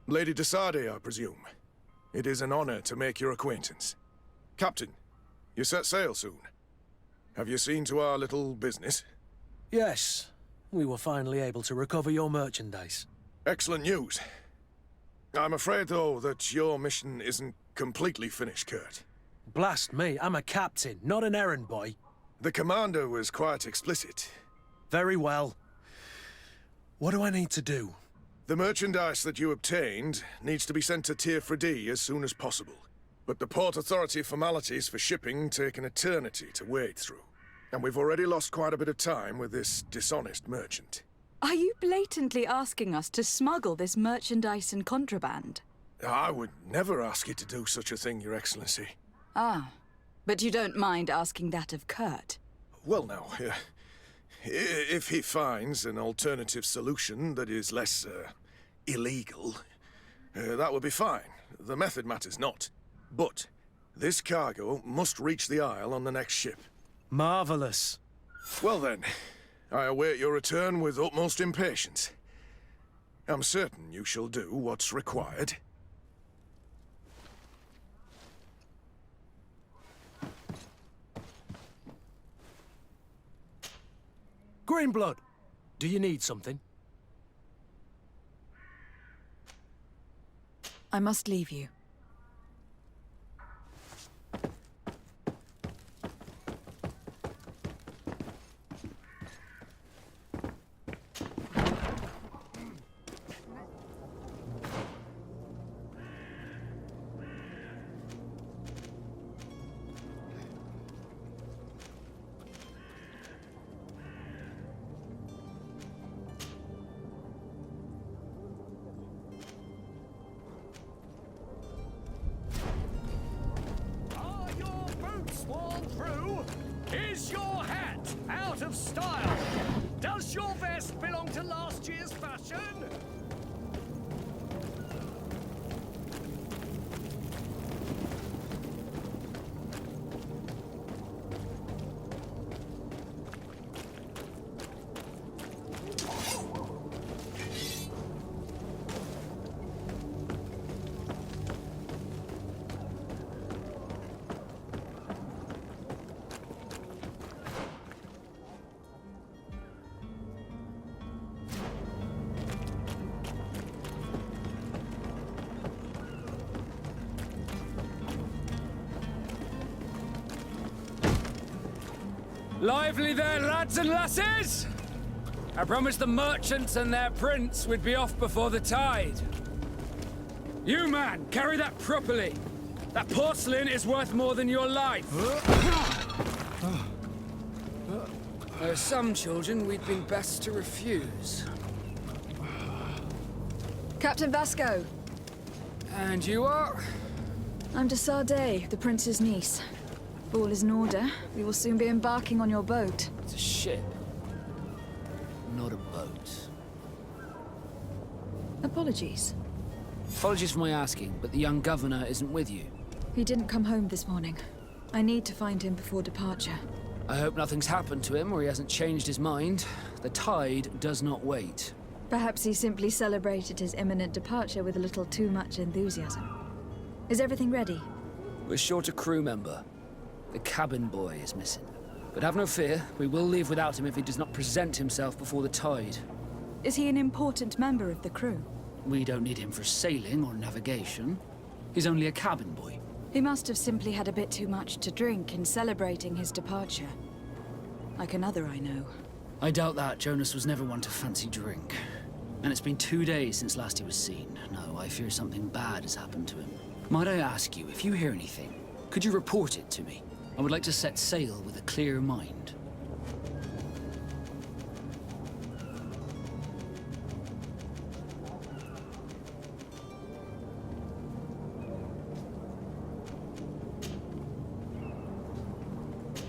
Lady de Sardet, I presume. It is an honor to make your acquaintance. Captain, you set sail soon. Have you seen to our little business? Yes. We were finally able to recover your merchandise. Excellent news. I'm afraid, though, that your mission isn't completely finished, Kurt. Blast me, I'm a captain, not an errand boy. The commander was quite explicit. Very well. What do I need to do? The merchandise that you obtained needs to be sent to Tier 4D as soon as possible. But the Port Authority formalities for shipping take an eternity to wade through. And we've already lost quite a bit of time with this dishonest merchant. Are you blatantly asking us to smuggle this merchandise and contraband? I would never ask you to do such a thing, Your Excellency. Ah, but you don't mind asking that of Kurt? Well, now, if he finds an alternative solution that is less, illegal, that would be fine. The method matters not. But this cargo must reach the Isle on the next ship. Marvelous. Well then, I await your return with utmost impatience. I'm certain you shall do what's required. Greenblood, do you need something? I must leave you. Sworn through? Is your hat out of style? Does your vest belong to last year's fashion? Lively there, lads and lasses! I promised the merchants and their prince we'd be off before the tide. You, man, carry that properly. That porcelain is worth more than your life. There are some children we'd been best to refuse. Captain Vasco. And you are? I'm de Sade, the prince's niece. If all is in order, we will soon be embarking on your boat. It's a ship. Not a boat. Apologies. Apologies for my asking, but the young governor isn't with you. He didn't come home this morning. I need to find him before departure. I hope nothing's happened to him or he hasn't changed his mind. The tide does not wait. Perhaps he simply celebrated his imminent departure with a little too much enthusiasm. Is everything ready? We're short a crew member. The cabin boy is missing. But have no fear, we will leave without him if he does not present himself before the tide. Is he an important member of the crew? We don't need him for sailing or navigation. He's only a cabin boy. He must have simply had a bit too much to drink in celebrating his departure. Like another I know. I doubt that. Jonas was never one to fancy drink. And it's been 2 days since last he was seen. No, I fear something bad has happened to him. Might I ask you, if you hear anything, could you report it to me? I would like to set sail with a clear mind.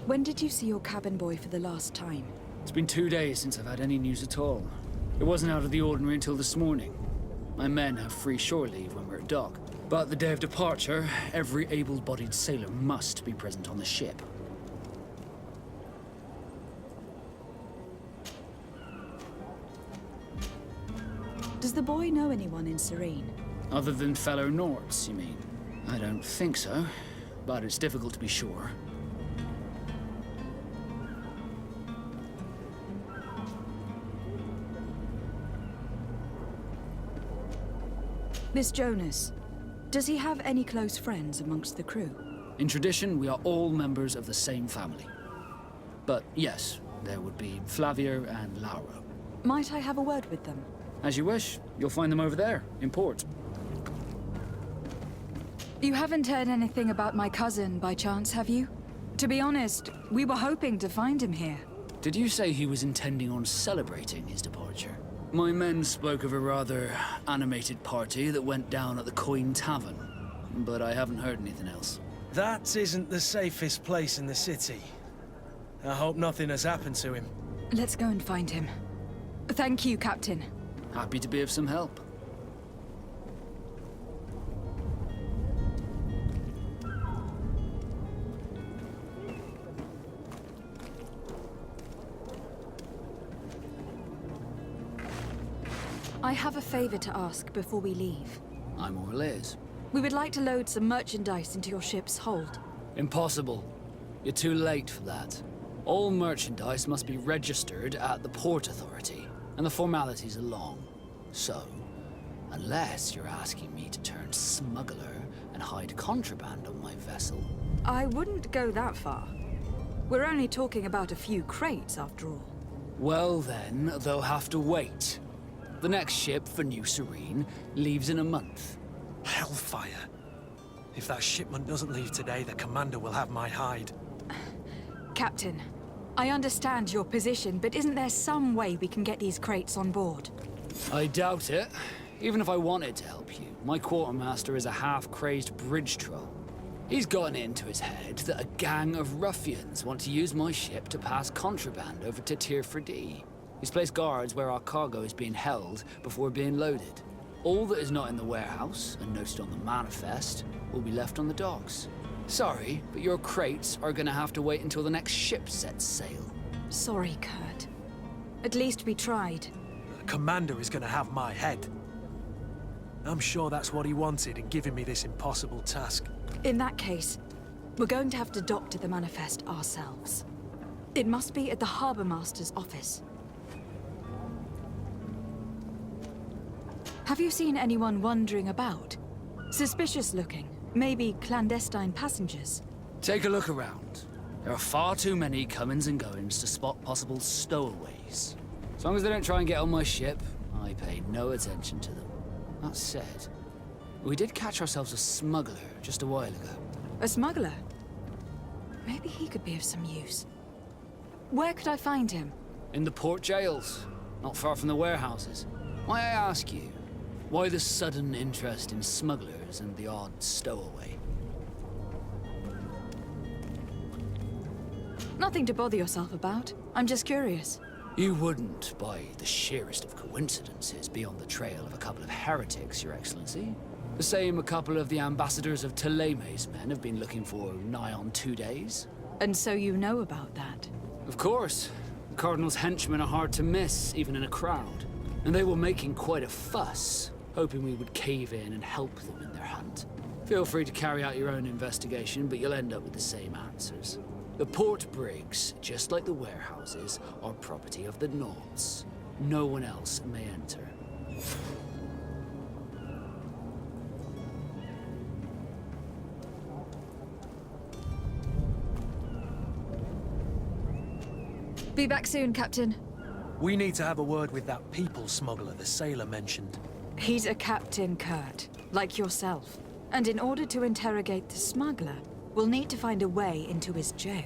When did you see your cabin boy for the last time? It's been 2 days since I've had any news at all. It wasn't out of the ordinary until this morning. My men have free shore leave when we're at dock. But the day of departure, every able-bodied sailor must be present on the ship. Does the boy know anyone in Serene? Other than fellow Nords, you mean? I don't think so, but it's difficult to be sure. Miss Jonas, does he have any close friends amongst the crew? In tradition, we are all members of the same family. But yes, there would be Flavia and Laura. Might I have a word with them? As you wish. You'll find them over there, in port. You haven't heard anything about my cousin, by chance, have you? To be honest, we were hoping to find him here. Did you say he was intending on celebrating his departure? My men spoke of a rather animated party that went down at the Coin Tavern, but I haven't heard anything else. That isn't the safest place in the city. I hope nothing has happened to him. Let's go and find him. Thank you, Captain. Happy to be of some help. I have a favor to ask before we leave. I'm all ears. We would like to load some merchandise into your ship's hold. Impossible. You're too late for that. All merchandise must be registered at the Port Authority, and the formalities are long. So, unless you're asking me to turn smuggler and hide contraband on my vessel... I wouldn't go that far. We're only talking about a few crates, after all. Well then, they'll have to wait. The next ship for New Serene leaves in a month. Hellfire. If that shipment doesn't leave today, the commander will have my hide. Captain, I understand your position, but isn't there some way we can get these crates on board? I doubt it. Even if I wanted to help you, my quartermaster is a half-crazed bridge troll. He's gotten it into his head that a gang of ruffians want to use my ship to pass contraband over to Tier 4D. He's placed guards where our cargo is being held before being loaded. All that is not in the warehouse, and noted on the manifest, will be left on the docks. Sorry, but your crates are gonna have to wait until the next ship sets sail. Sorry, Kurt. At least we tried. The commander is gonna have my head. I'm sure that's what he wanted in giving me this impossible task. In that case, we're going to have to doctor the manifest ourselves. It must be at the Harbour Master's office. Have you seen anyone wandering about? Suspicious looking. Maybe clandestine passengers. Take a look around. There are far too many comings and goings to spot possible stowaways. As long as they don't try and get on my ship, I pay no attention to them. That said, we did catch ourselves a smuggler just a while ago. A smuggler? Maybe he could be of some use. Where could I find him? In the port jails, not far from the warehouses. Why, I ask you, why the sudden interest in smugglers and the odd stowaway? Nothing to bother yourself about. I'm just curious. You wouldn't, by the sheerest of coincidences, be on the trail of a couple of heretics, Your Excellency. The same a couple of the ambassadors of Teleme's men have been looking for nigh on 2 days. And so you know about that? Of course. The Cardinal's henchmen are hard to miss, even in a crowd. And they were making quite a fuss, hoping we would cave in and help them in their hunt. Feel free to carry out your own investigation, but you'll end up with the same answers. The port brigs, just like the warehouses, are property of the Nords. No one else may enter. Be back soon, Captain. We need to have a word with that people smuggler the sailor mentioned. He's a Captain Kurt, like yourself. And in order to interrogate the smuggler, we'll need to find a way into his jail.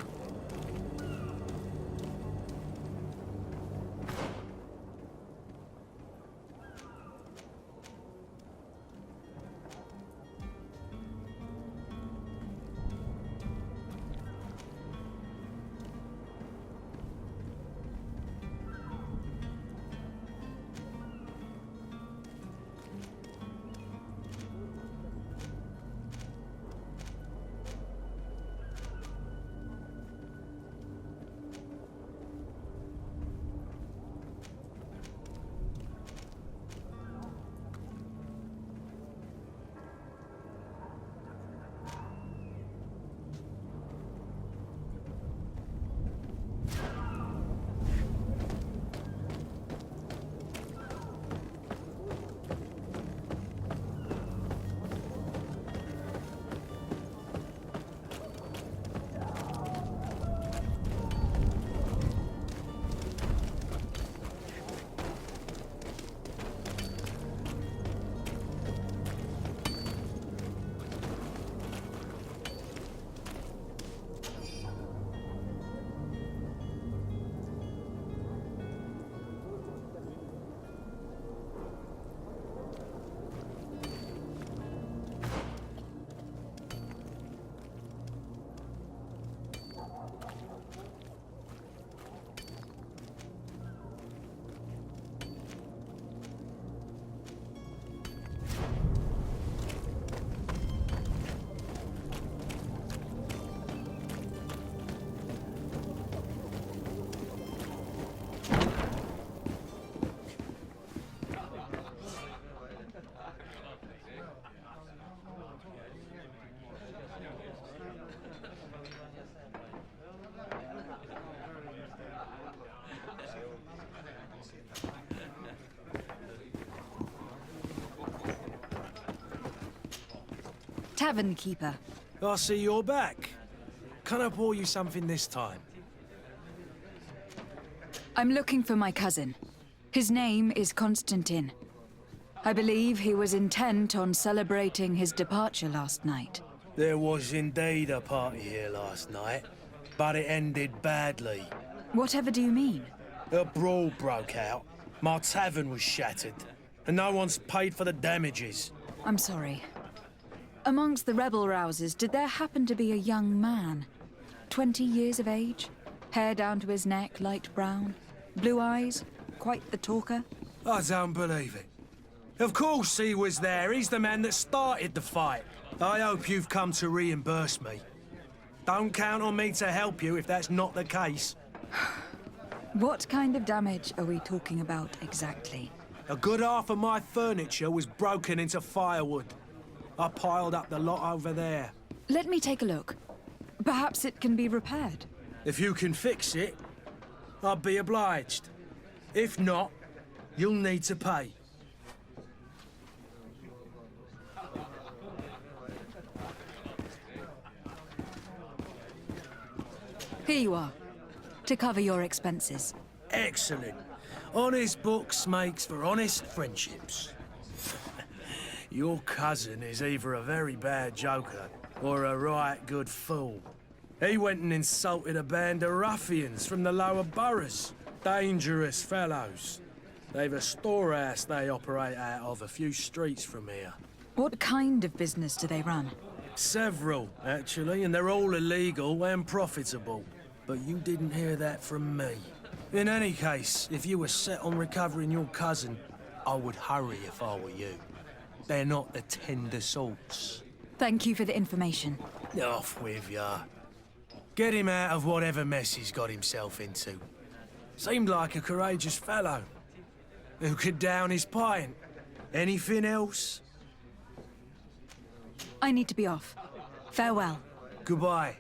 Tavern keeper. I see you're back. Can I pour you something this time? I'm looking for my cousin. His name is Constantine. I believe he was intent on celebrating his departure last night. There was indeed a party here last night, but it ended badly. Whatever do you mean? A brawl broke out. My tavern was shattered, and no one's paid for the damages. I'm sorry. Amongst the rebel rousers, did there happen to be a young man? 20 years of age? Hair down to his neck, light brown? Blue eyes? Quite the talker? I don't believe it. Of course he was there. He's the man that started the fight. I hope you've come to reimburse me. Don't count on me to help you if that's not the case. What kind of damage are we talking about exactly? A good half of my furniture was broken into firewood. I piled up the lot over there. Let me take a look. Perhaps it can be repaired. If you can fix it, I'd be obliged. If not, you'll need to pay. Here you are, to cover your expenses. Excellent. Honest books makes for honest friendships. Your cousin is either a very bad joker or a right good fool. He went and insulted a band of ruffians from the lower boroughs. Dangerous fellows. They've a storehouse they operate out of a few streets from here. What kind of business do they run? Several, actually, and they're all illegal and profitable. But you didn't hear that from me. In any case, if you were set on recovering your cousin, I would hurry if I were you. They're not the tender sorts. Thank you for the information. Off with ya. Get him out of whatever mess he's got himself into. Seemed like a courageous fellow. Who could down his pint. Anything else? I need to be off. Farewell. Goodbye.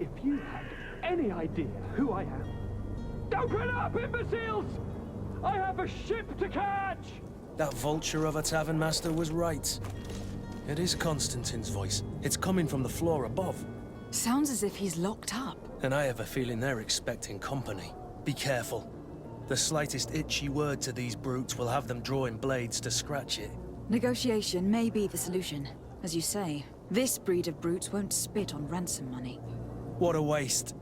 If you had any idea who I am... Open up, imbeciles! I have a ship to catch! That vulture of a tavern master was right. It is Constantine's voice. It's coming from the floor above. Sounds as if he's locked up. And I have a feeling they're expecting company. Be careful. The slightest itchy word to these brutes will have them drawing blades to scratch it. Negotiation may be the solution. As you say, this breed of brutes won't spit on ransom money. What a waste.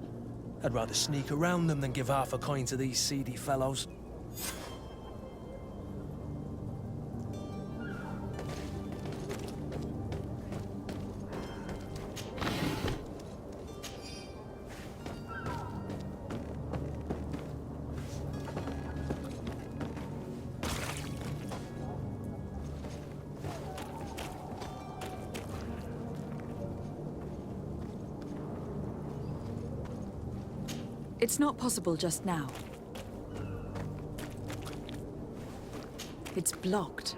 I'd rather sneak around them than give half a coin to these seedy fellows. It's not possible just now. It's blocked.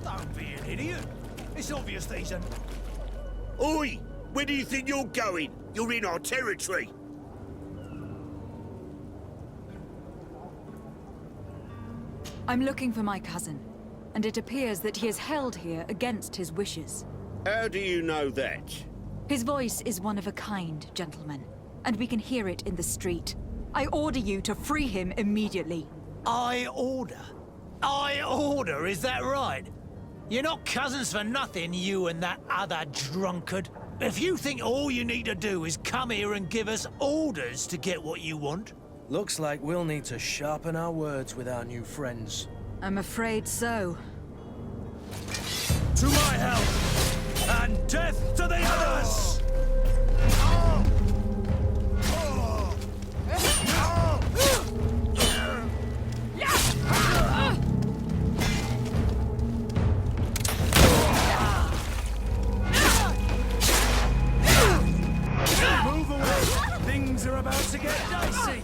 Don't be an idiot. It's obvious that he's an... Oi! Where do you think you're going? You're in our territory. I'm looking for my cousin, and it appears that he is held here against his wishes. How do you know that? His voice is one of a kind, gentlemen, and we can hear it in the street. I order you to free him immediately. I order? I order, is that right? You're not cousins for nothing, you and that other drunkard. If you think all you need to do is come here and give us orders to get what you want... Looks like we'll need to sharpen our words with our new friends. I'm afraid so. To my help! And death to the others! Move away! Things are about to get dicey!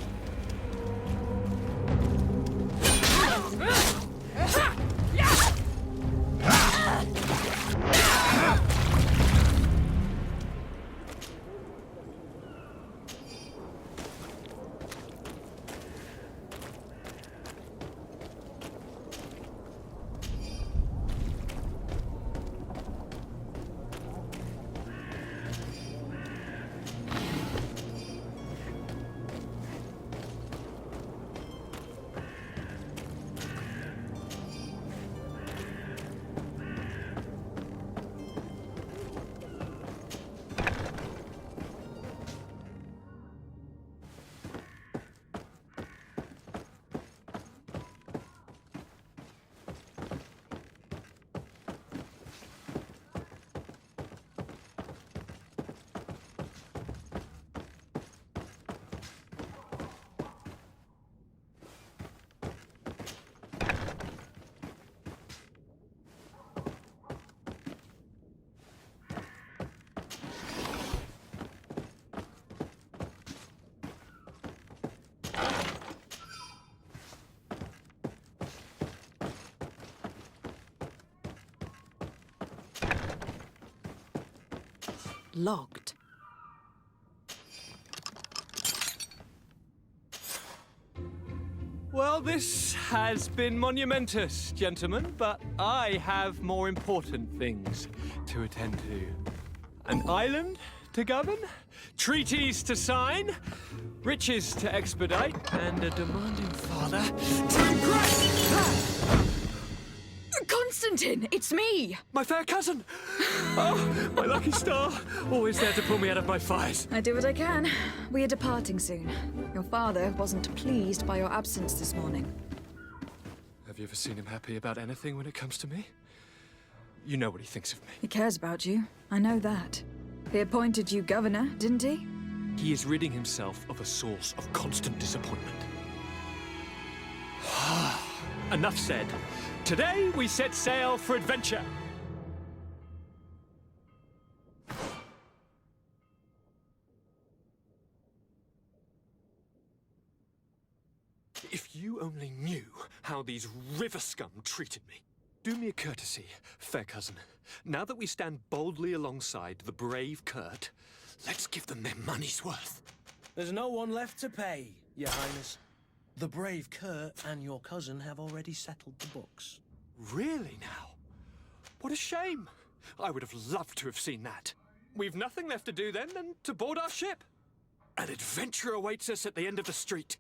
locked. Well, this has been monumentous, gentlemen, but I have more important things to attend to. An island to govern, treaties to sign, riches to expedite, and a demanding father to impress! Constantine, it's me! My fair cousin! Oh, my lucky star! Always there to pull me out of my fires. I do what I can. We are departing soon. Your father wasn't pleased by your absence this morning. Have you ever seen him happy about anything when it comes to me? You know what he thinks of me. He cares about you. I know that. He appointed you governor, didn't he? He is ridding himself of a source of constant disappointment. Enough said. Today we set sail for adventure. If you only knew how these river scum treated me. Do me a courtesy, fair cousin. Now that we stand boldly alongside the brave Kurt, let's give them their money's worth. There's no one left to pay, Your Highness. The brave Kurt and your cousin have already settled the books. Really now? What a shame. I would have loved to have seen that. We've nothing left to do then than to board our ship. An adventure awaits us at the end of the street.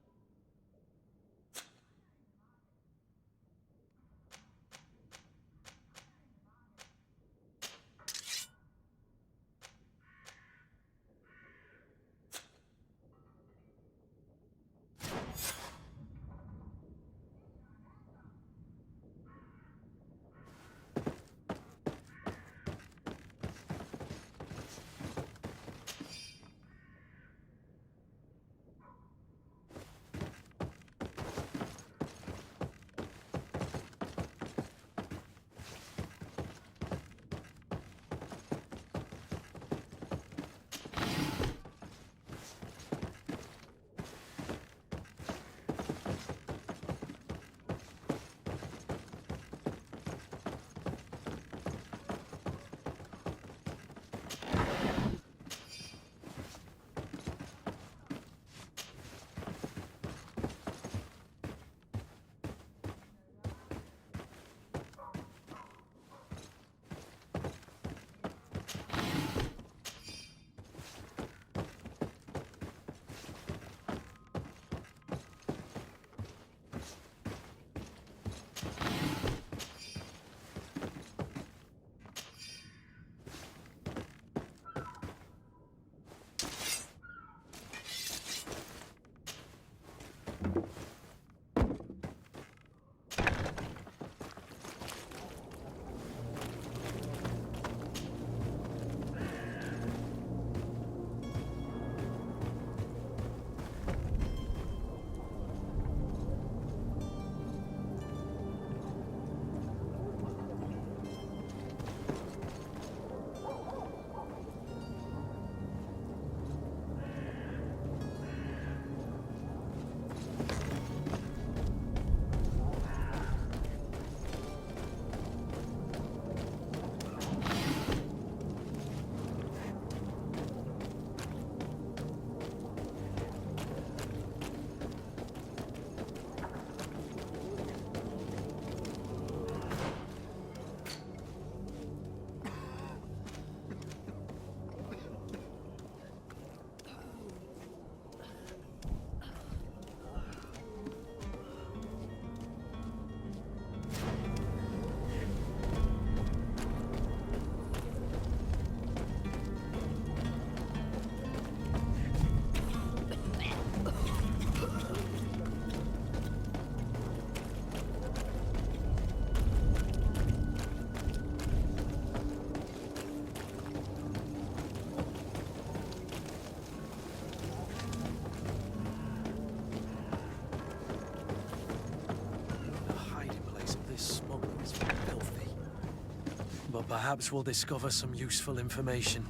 Perhaps we'll discover some useful information.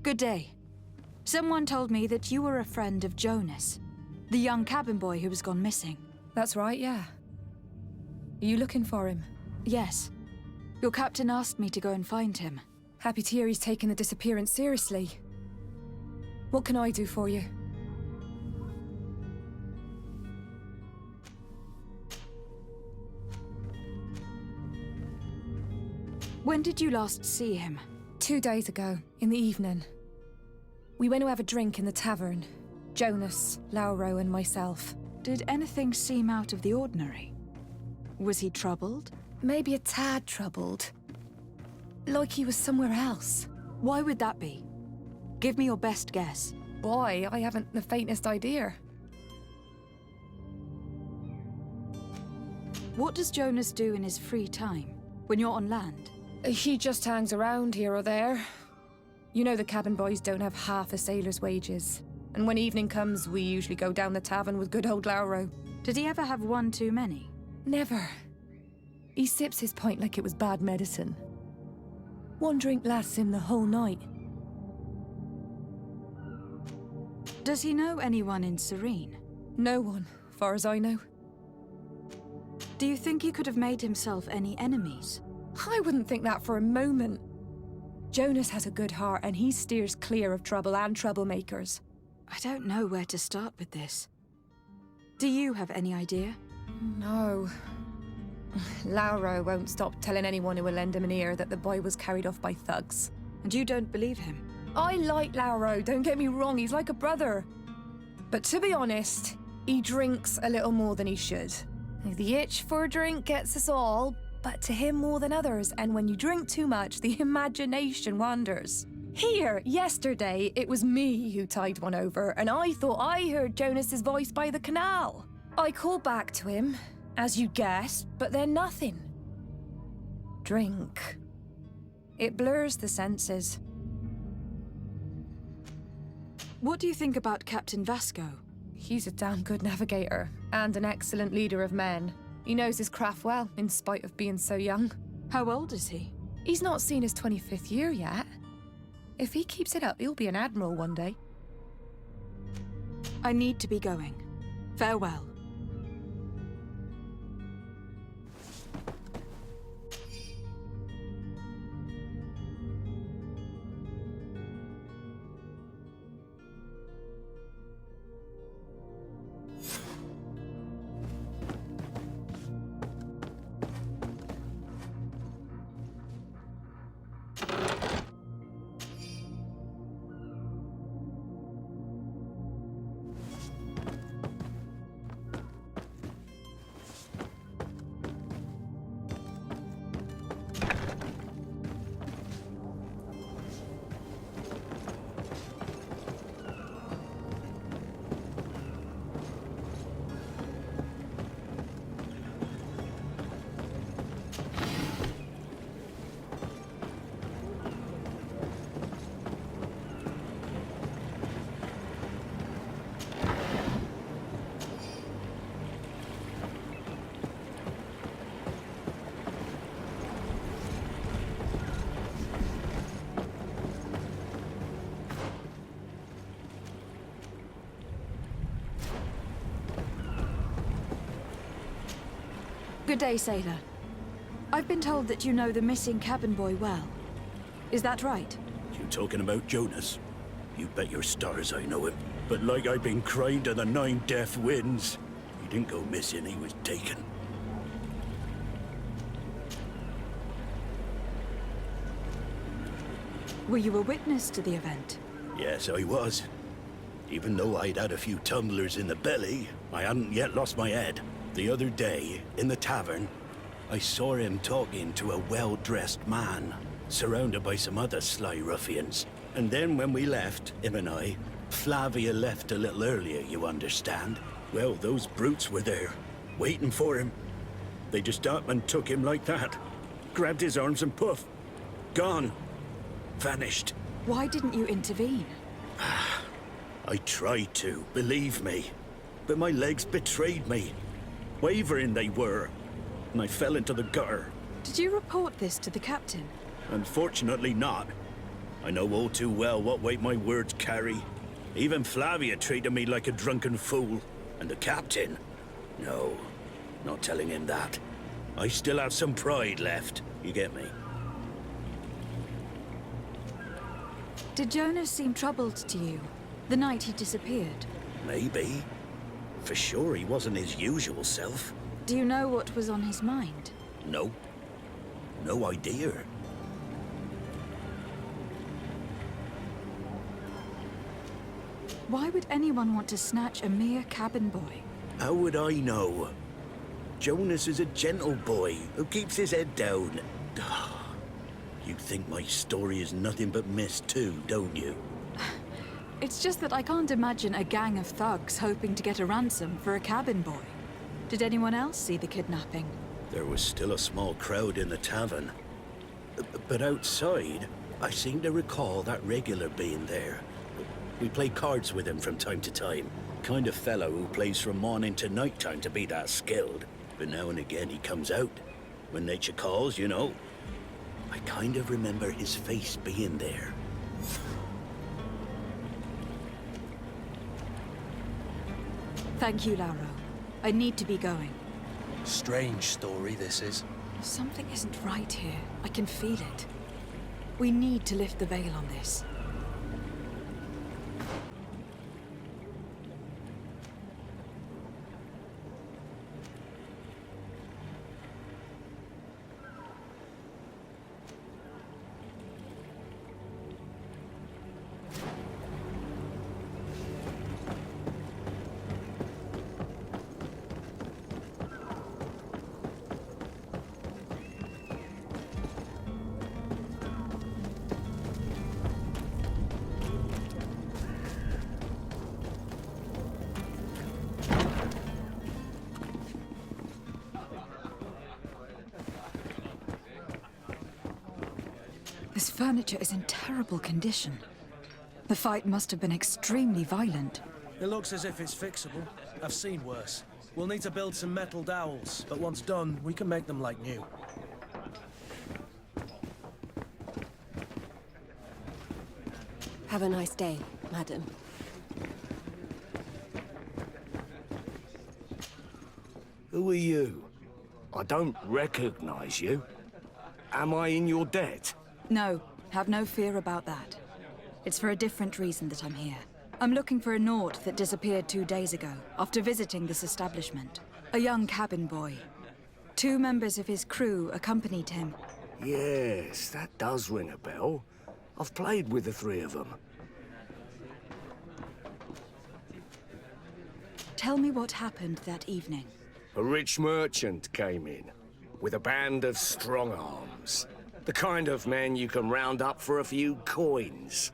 Good day. Someone told me that you were a friend of Jonas, the young cabin boy who was gone missing. That's right, yeah. Are you looking for him? Yes. Your captain asked me to go and find him. Happy to hear he's taken the disappearance seriously. What can I do for you? When did you last see him? 2 days ago, in the evening. We went to have a drink in the tavern. Jonas, Lauro, and myself. Did anything seem out of the ordinary? Was he troubled? Maybe a tad troubled. Like he was somewhere else. Why would that be? Give me your best guess. Boy, I haven't the faintest idea. What does Jonas do in his free time, when you're on land? He just hangs around here or there. You know the cabin boys don't have half a sailor's wages. And when evening comes, we usually go down the tavern with good old Lauro. Did he ever have one too many? Never. He sips his pint like it was bad medicine. One drink lasts him the whole night. Does he know anyone in Serene? No one, far as I know. Do you think he could have made himself any enemies? I wouldn't think that for a moment. Jonas has a good heart and he steers clear of trouble and troublemakers. I don't know where to start with this. Do you have any idea? No. Lauro won't stop telling anyone who will lend him an ear that the boy was carried off by thugs. And you don't believe him? I like Lauro, don't get me wrong, he's like a brother. But to be honest, he drinks a little more than he should. The itch for a drink gets us all, but to him more than others, and when you drink too much, the imagination wanders. Here, yesterday, it was me who tied one over, and I thought I heard Jonas's voice by the canal. I called back to him, as you guessed, but then nothing. Drink. It blurs the senses. What do you think about Captain Vasco? He's a damn good navigator, and an excellent leader of men. He knows his craft well, in spite of being so young. How old is he? He's not seen his 25th year yet. If he keeps it up, he'll be an admiral one day. I need to be going. Farewell. Good day, sailor. I've been told that you know the missing cabin boy well. Is that right? You talking about Jonas? You bet your stars I know him. But like I've been crying to the 9 death winds, he didn't go missing, he was taken. Were you a witness to the event? Yes, I was. Even though I'd had a few tumblers in the belly, I hadn't yet lost my head. The other day, in the tavern, I saw him talking to a well-dressed man, surrounded by some other sly ruffians. And then when we left, him and I, Flavia left a little earlier, you understand. Well, those brutes were there, waiting for him. They just up and took him like that. Grabbed his arms and poof, gone. Vanished. Why didn't you intervene? I tried to, believe me. But my legs betrayed me. Wavering they were, and I fell into the gutter. Did you report this to the captain? Unfortunately not. I know all too well what weight my words carry. Even Flavia treated me like a drunken fool. And the captain? No, not telling him that. I still have some pride left, you get me? Did Jonas seem troubled to you the night he disappeared? Maybe. For sure he wasn't his usual self. Do you know what was on his mind? No. No idea. Why would anyone want to snatch a mere cabin boy? How would I know? Jonas is a gentle boy who keeps his head down. You think my story is nothing but mist too, don't you? It's just that I can't imagine a gang of thugs hoping to get a ransom for a cabin boy. Did anyone else see the kidnapping? There was still a small crowd in the tavern. But outside, I seem to recall that regular being there. We play cards with him from time to time. Kind of fellow who plays from morning to night time to be that skilled. But now and again he comes out. When nature calls, you know. I kind of remember his face being there. Thank you, Lauro. I need to be going. Strange story, this is. Something isn't right here. I can feel it. We need to lift the veil on this. This furniture is in terrible condition. The fight must have been extremely violent. It looks as if it's fixable. I've seen worse. We'll need to build some metal dowels, but once done, we can make them like new. Have a nice day, madam. Who are you? I don't recognize you. Am I in your debt? No, have no fear about that. It's for a different reason that I'm here. I'm looking for a Nord that disappeared 2 days ago, after visiting this establishment. A young cabin boy. 2 members of his crew accompanied him. Yes, that does ring a bell. I've played with the 3 of them. Tell me what happened that evening. A rich merchant came in, with a band of strong arms. The kind of men you can round up for a few coins,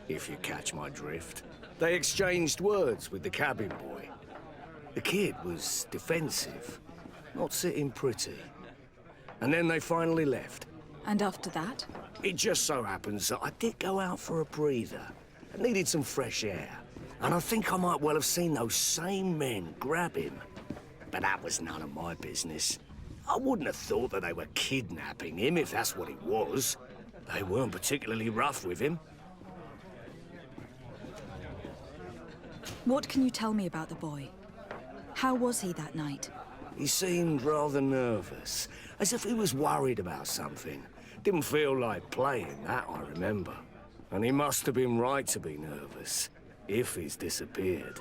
if you catch my drift. They exchanged words with the cabin boy. The kid was defensive, not sitting pretty. And then they finally left. And after that? It just so happens that I did go out for a breather. I needed some fresh air. And I think I might well have seen those same men grab him. But that was none of my business. I wouldn't have thought that they were kidnapping him, if that's what it was. They weren't particularly rough with him. What can you tell me about the boy? How was he that night? He seemed rather nervous, as if he was worried about something. Didn't feel like playing, that I remember. And he must have been right to be nervous, if he's disappeared.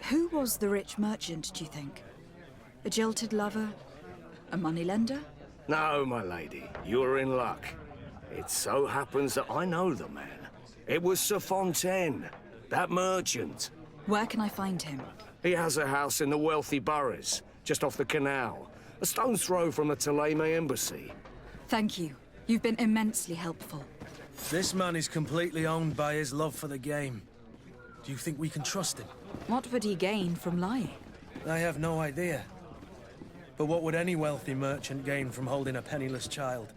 Who was the rich merchant, do you think? A jilted lover? A moneylender? No, my lady, you're in luck. It so happens that I know the man. It was Sir Fontaine, that merchant. Where can I find him? He has a house in the wealthy boroughs, just off the canal. A stone's throw from the Theleme embassy. Thank you. You've been immensely helpful. This man is completely owned by his love for the game. Do you think we can trust him? What would he gain from lying? I have no idea. But what would any wealthy merchant gain from holding a penniless child?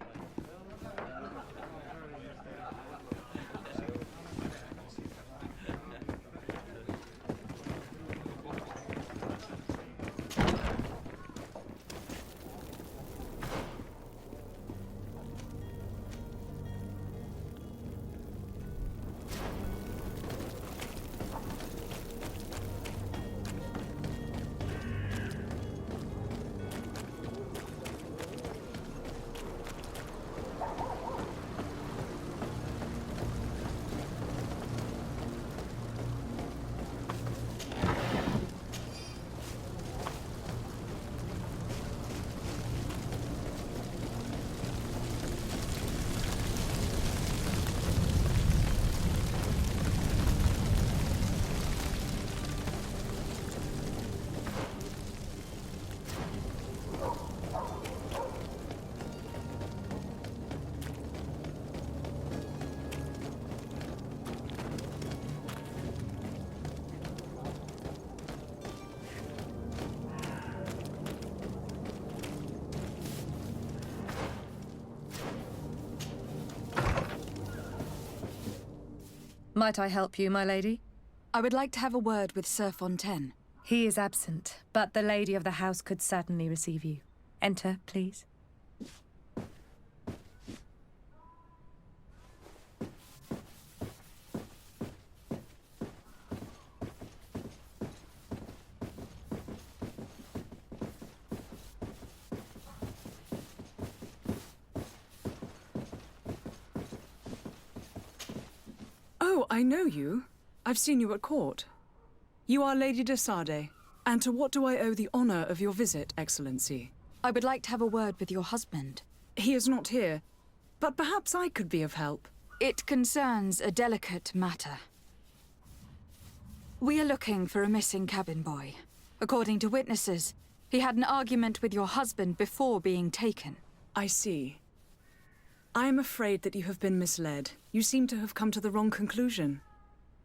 Might I help you, my lady? I would like to have a word with Sir Fontaine. He is absent, but the lady of the house could certainly receive you. Enter, please. Oh, I know you. I've seen you at court. You are Lady de Sade. And to what do I owe the honor of your visit, Excellency? I would like to have a word with your husband. He is not here, but perhaps I could be of help. It concerns a delicate matter. We are looking for a missing cabin boy. According to witnesses, he had an argument with your husband before being taken. I see. I am afraid that you have been misled. You seem to have come to the wrong conclusion.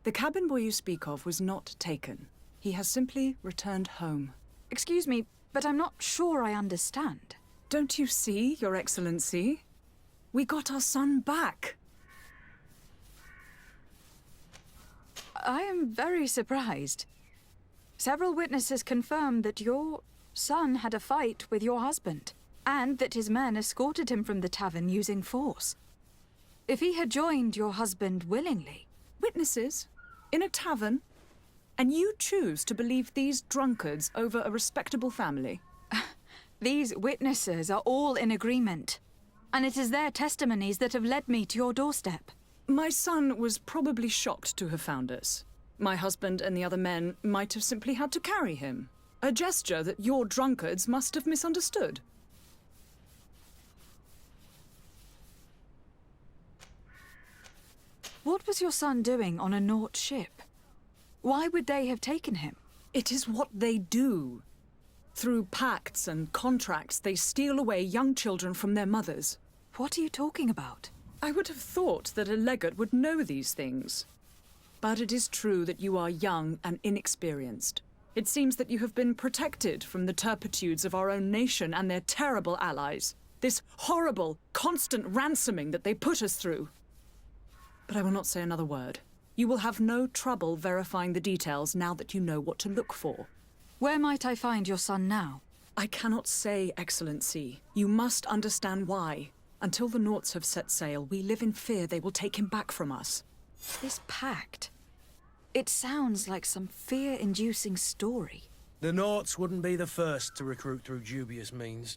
The cabin boy you speak of was not taken. He has simply returned home. Excuse me, but I'm not sure I understand. Don't you see, Your Excellency? We got our son back. I am very surprised. Several witnesses confirmed that your son had a fight with your husband, and that his men escorted him from the tavern using force. If he had joined your husband willingly... Witnesses? In a tavern? And you choose to believe these drunkards over a respectable family? These witnesses are all in agreement, and it is their testimonies that have led me to your doorstep. My son was probably shocked to have found us. My husband and the other men might have simply had to carry him. A gesture that your drunkards must have misunderstood. What was your son doing on a Naut ship? Why would they have taken him? It is what they do. Through pacts and contracts, they steal away young children from their mothers. What are you talking about? I would have thought that a legate would know these things. But it is true that you are young and inexperienced. It seems that you have been protected from the turpitudes of our own nation and their terrible allies. This horrible, constant ransoming that they put us through. But I will not say another word. You will have no trouble verifying the details now that you know what to look for. Where might I find your son now? I cannot say, Excellency. You must understand why. Until the Nauts have set sail, we live in fear they will take him back from us. This pact... It sounds like some fear-inducing story. The Nauts wouldn't be the first to recruit through dubious means.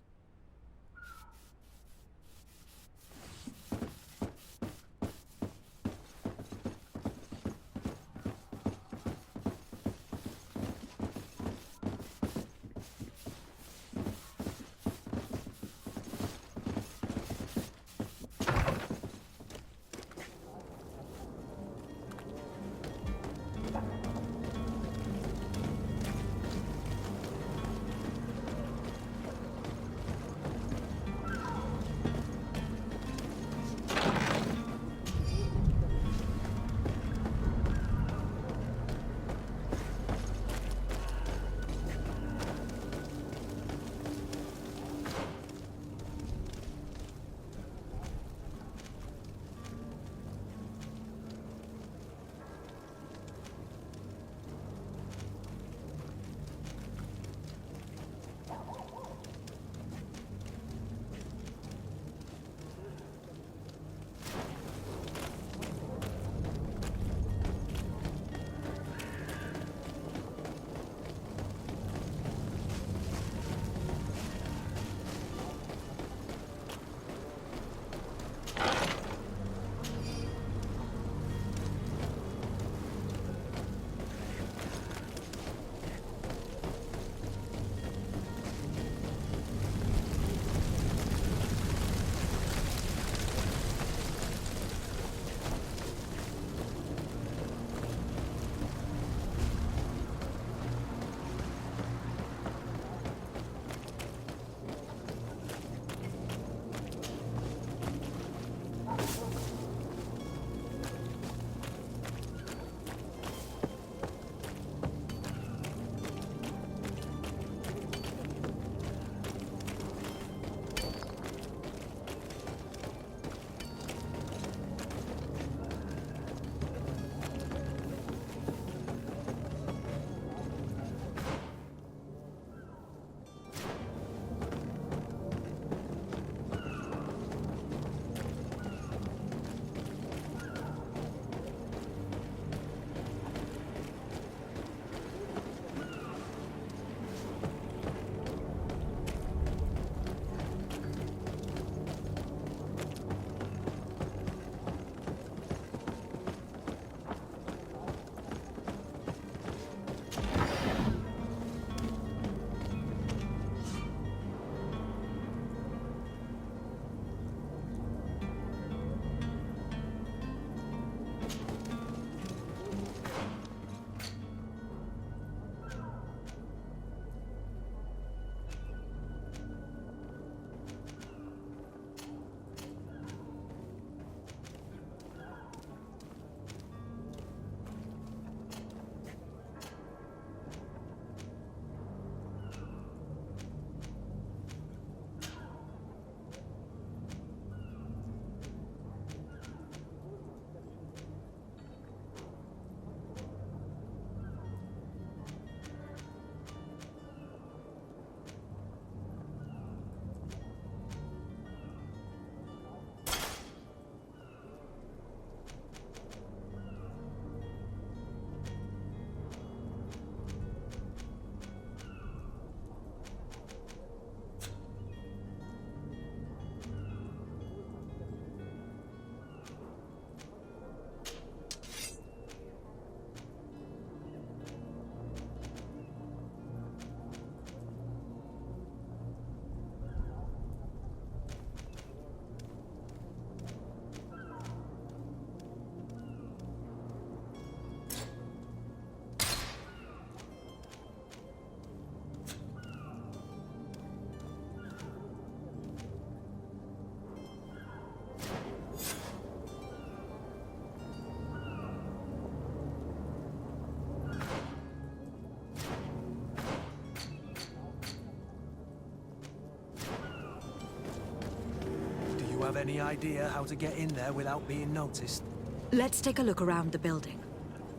have any idea how to get in there without being noticed? Let's take a look around the building.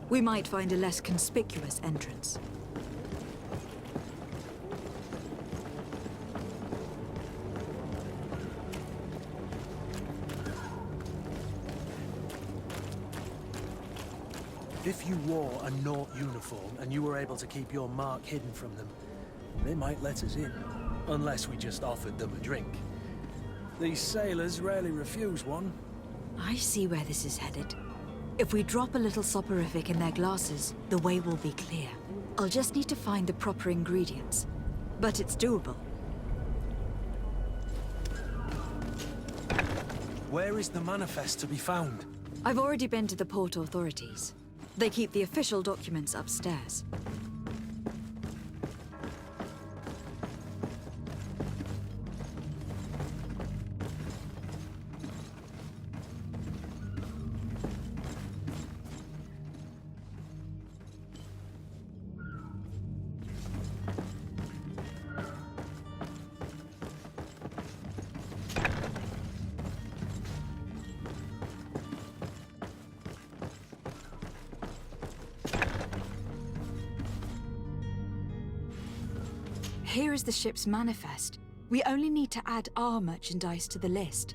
We might find a less conspicuous entrance. If you wore a Naut uniform and you were able to keep your mark hidden from them, they might let us in. Unless we just offered them a drink. These sailors rarely refuse one. I see where this is headed. If we drop a little soporific in their glasses, the way will be clear. I'll just need to find the proper ingredients. But it's doable. Where is the manifest to be found? I've already been to the port authorities. They keep the official documents upstairs. Here is the ship's manifest. We only need to add our merchandise to the list.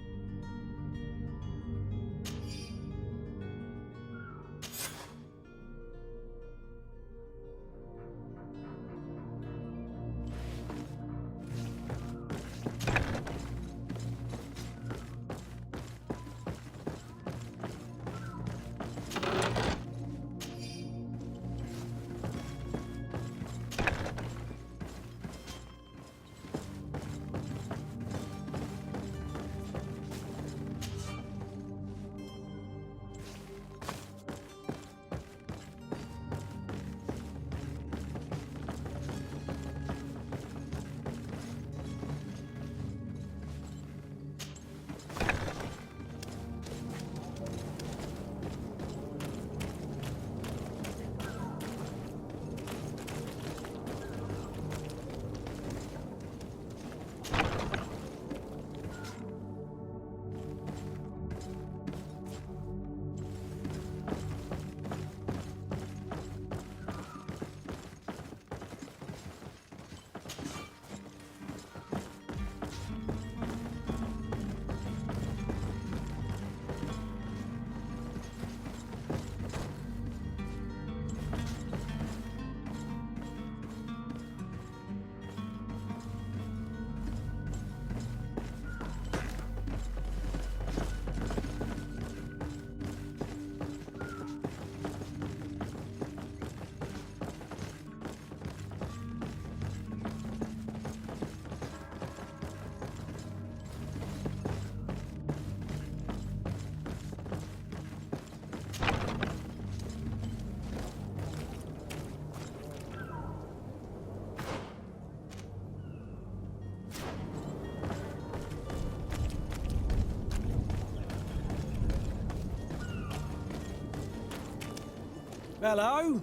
Hello?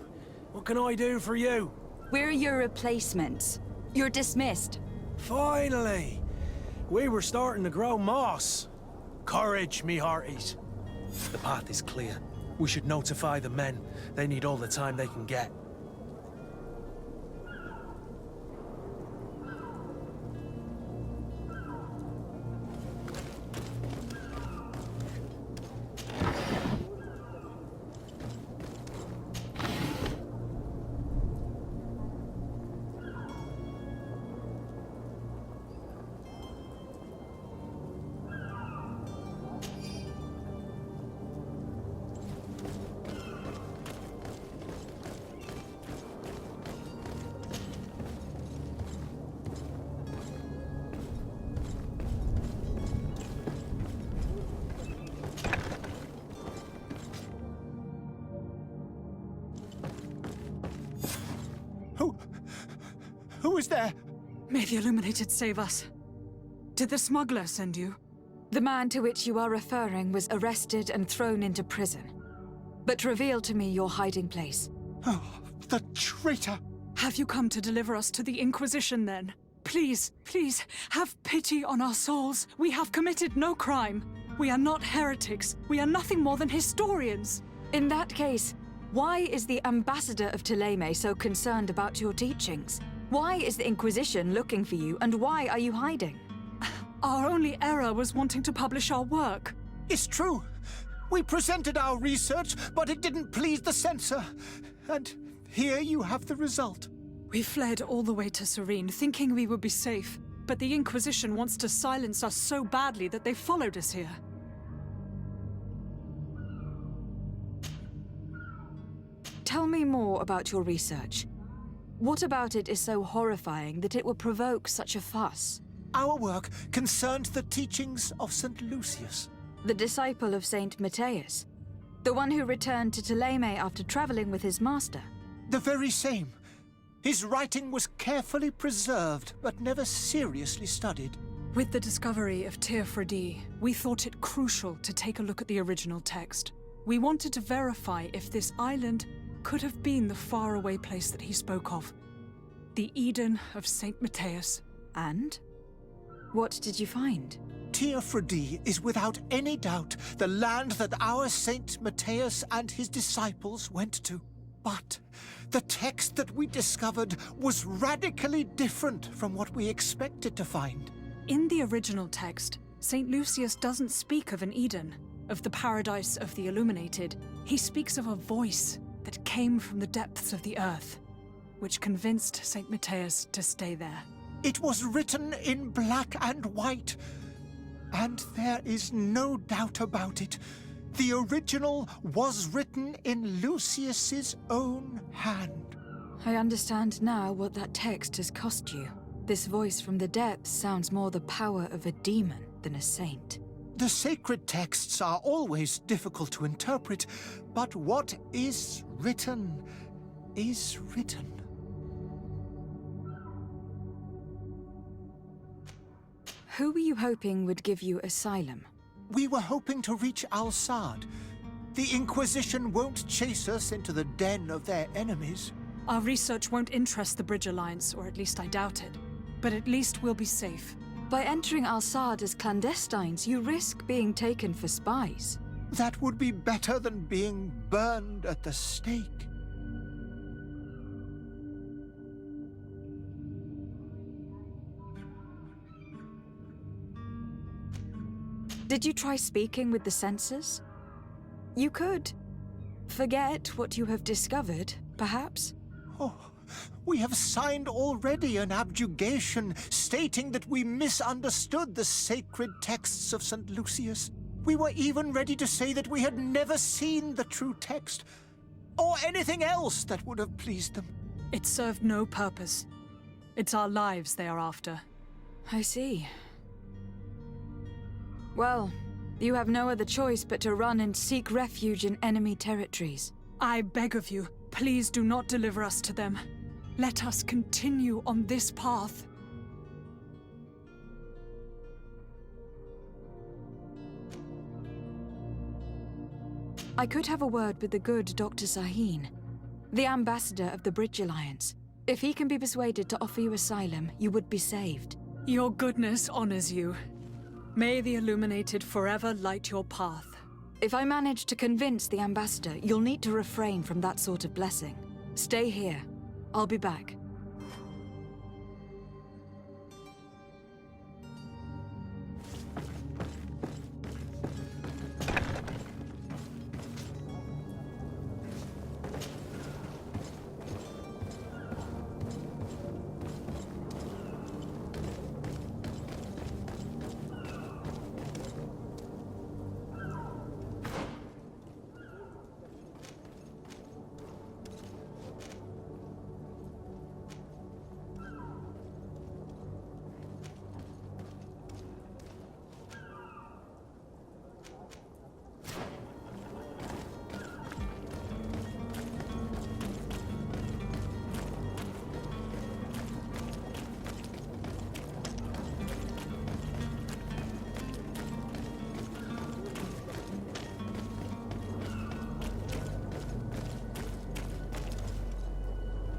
What can I do for you? We're your replacements. You're dismissed. Finally! We were starting to grow moss. Courage, me hearties. The path is clear. We should notify the men. They need all the time they can get. Who is there? May the Illuminated save us. Did the smuggler send you? The man to which you are referring was arrested and thrown into prison. But reveal to me your hiding place. Oh, the traitor! Have you come to deliver us to the Inquisition, then? Please, please, have pity on our souls. We have committed no crime. We are not heretics. We are nothing more than historians. In that case, why is the ambassador of Thélème so concerned about your teachings? Why is the Inquisition looking for you, and why are you hiding? Our only error was wanting to publish our work. It's true. We presented our research, but it didn't please the censor. And here you have the result. We fled all the way to Serene, thinking we would be safe. But the Inquisition wants to silence us so badly that they followed us here. Tell me more about your research. What about it is so horrifying that it will provoke such a fuss? Our work concerned the teachings of St. Lucius. The disciple of Saint Matthias? The one who returned to Thélème after traveling with his master? The very same. His writing was carefully preserved, but never seriously studied. With the discovery of Teofredi, we thought it crucial to take a look at the original text. We wanted to verify if this island could have been the faraway place that he spoke of. The Eden of Saint Matthias. And? What did you find? Teofredi is without any doubt the land that our Saint Matthias and his disciples went to. But the text that we discovered was radically different from what we expected to find. In the original text, St. Lucius doesn't speak of an Eden, of the paradise of the illuminated. He speaks of a voice that came from the depths of the earth, which convinced St. Matthias to stay there. It was written in black and white, and there is no doubt about it. The original was written in Lucius's own hand. I understand now what that text has cost you. This voice from the depths sounds more the power of a demon than a saint. The sacred texts are always difficult to interpret, but what is written is written. Who were you hoping would give you asylum? We were hoping to reach Al-Sad. The Inquisition won't chase us into the den of their enemies. Our research won't interest the Bridge Alliance, or at least I doubt it. But at least we'll be safe. By entering Al-Sad as clandestines, you risk being taken for spies. That would be better than being burned at the stake. Did you try speaking with the censors? You could. Forget what you have discovered, perhaps? Oh, we have signed already an abjugation stating that we misunderstood the sacred texts of St. Lucius. We were even ready to say that we had never seen the true text, or anything else that would have pleased them. It served no purpose. It's our lives they are after. I see. Well, you have no other choice but to run and seek refuge in enemy territories. I beg of you, please do not deliver us to them. Let us continue on this path. I could have a word with the good Dr. Sahin, the ambassador of the Bridge Alliance. If he can be persuaded to offer you asylum, you would be saved. Your goodness honors you. May the Illuminated forever light your path. If I manage to convince the ambassador, you'll need to refrain from that sort of blessing. Stay here. I'll be back.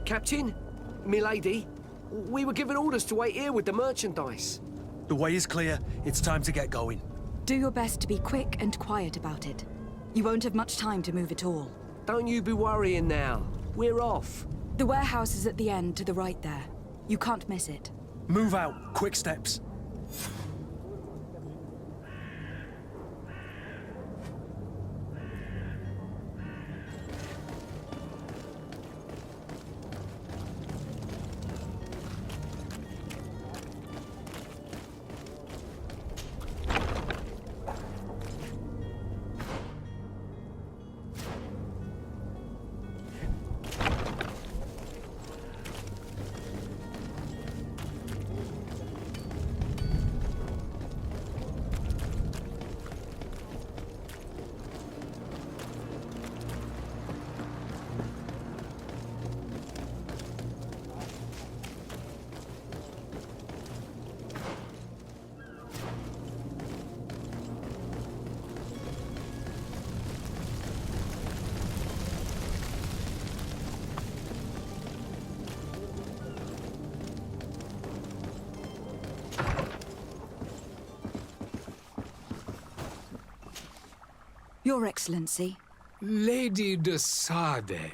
Captain, milady, We were given orders to wait here with the merchandise. The way is clear. It's time to get going. Do your best to be quick and quiet about it. You won't have much time to move at all. Don't you be worrying now. We're off. The warehouse is at the end to the right there. You can't miss it. Move out. Quick steps. Your Excellency. Lady de Sade.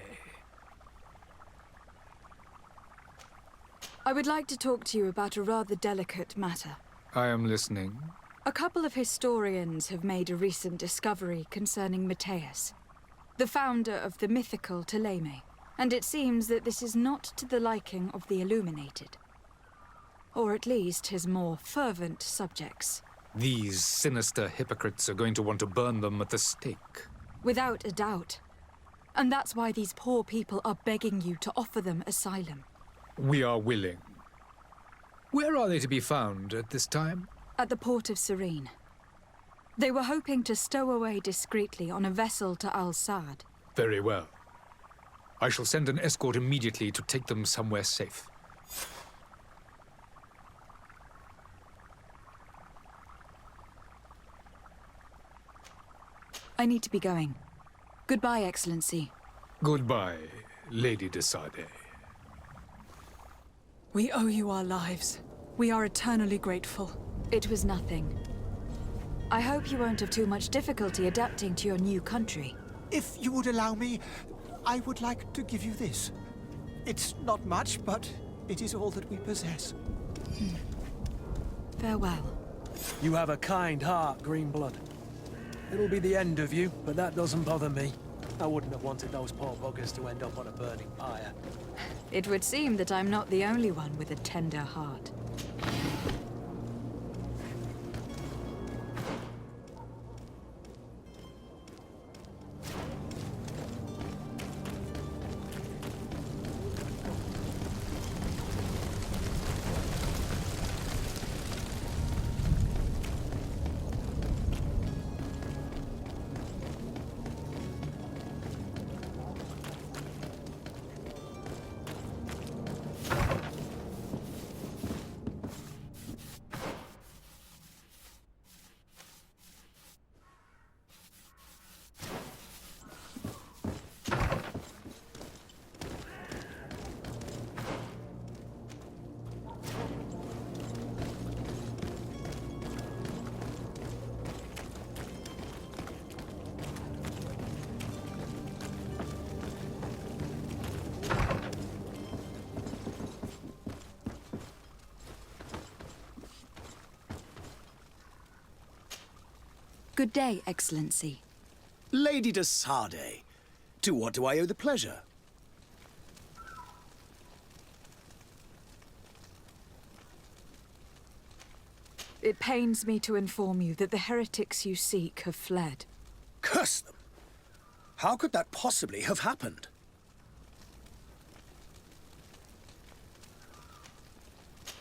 I would like to talk to you about a rather delicate matter. I am listening. A couple of historians have made a recent discovery concerning Matthias, the founder of the mythical Ptolemy, and it seems that this is not to the liking of the Illuminated. Or at least his more fervent subjects. These sinister hypocrites are going to want to burn them at the stake. Without a doubt. And that's why these poor people are begging you to offer them asylum. We are willing. Where are they to be found at this time? At the port of Serene. They were hoping to stow away discreetly on a vessel to Al-Sad. Very well. I shall send an escort immediately to take them somewhere safe. I need to be going. Goodbye, Excellency. Goodbye, Lady de Sade. We owe you our lives. We are eternally grateful. It was nothing. I hope you won't have too much difficulty adapting to your new country. If you would allow me, I would like to give you this. It's not much, but it is all that we possess. Farewell. You have a kind heart, Greenblood. It'll be the end of you, but that doesn't bother me. I wouldn't have wanted those poor buggers to end up on a burning pyre. It would seem that I'm not the only one with a tender heart. Good day, Excellency. Lady de Sade, to what do I owe the pleasure? It pains me to inform you that the heretics you seek have fled. Curse them! How could that possibly have happened?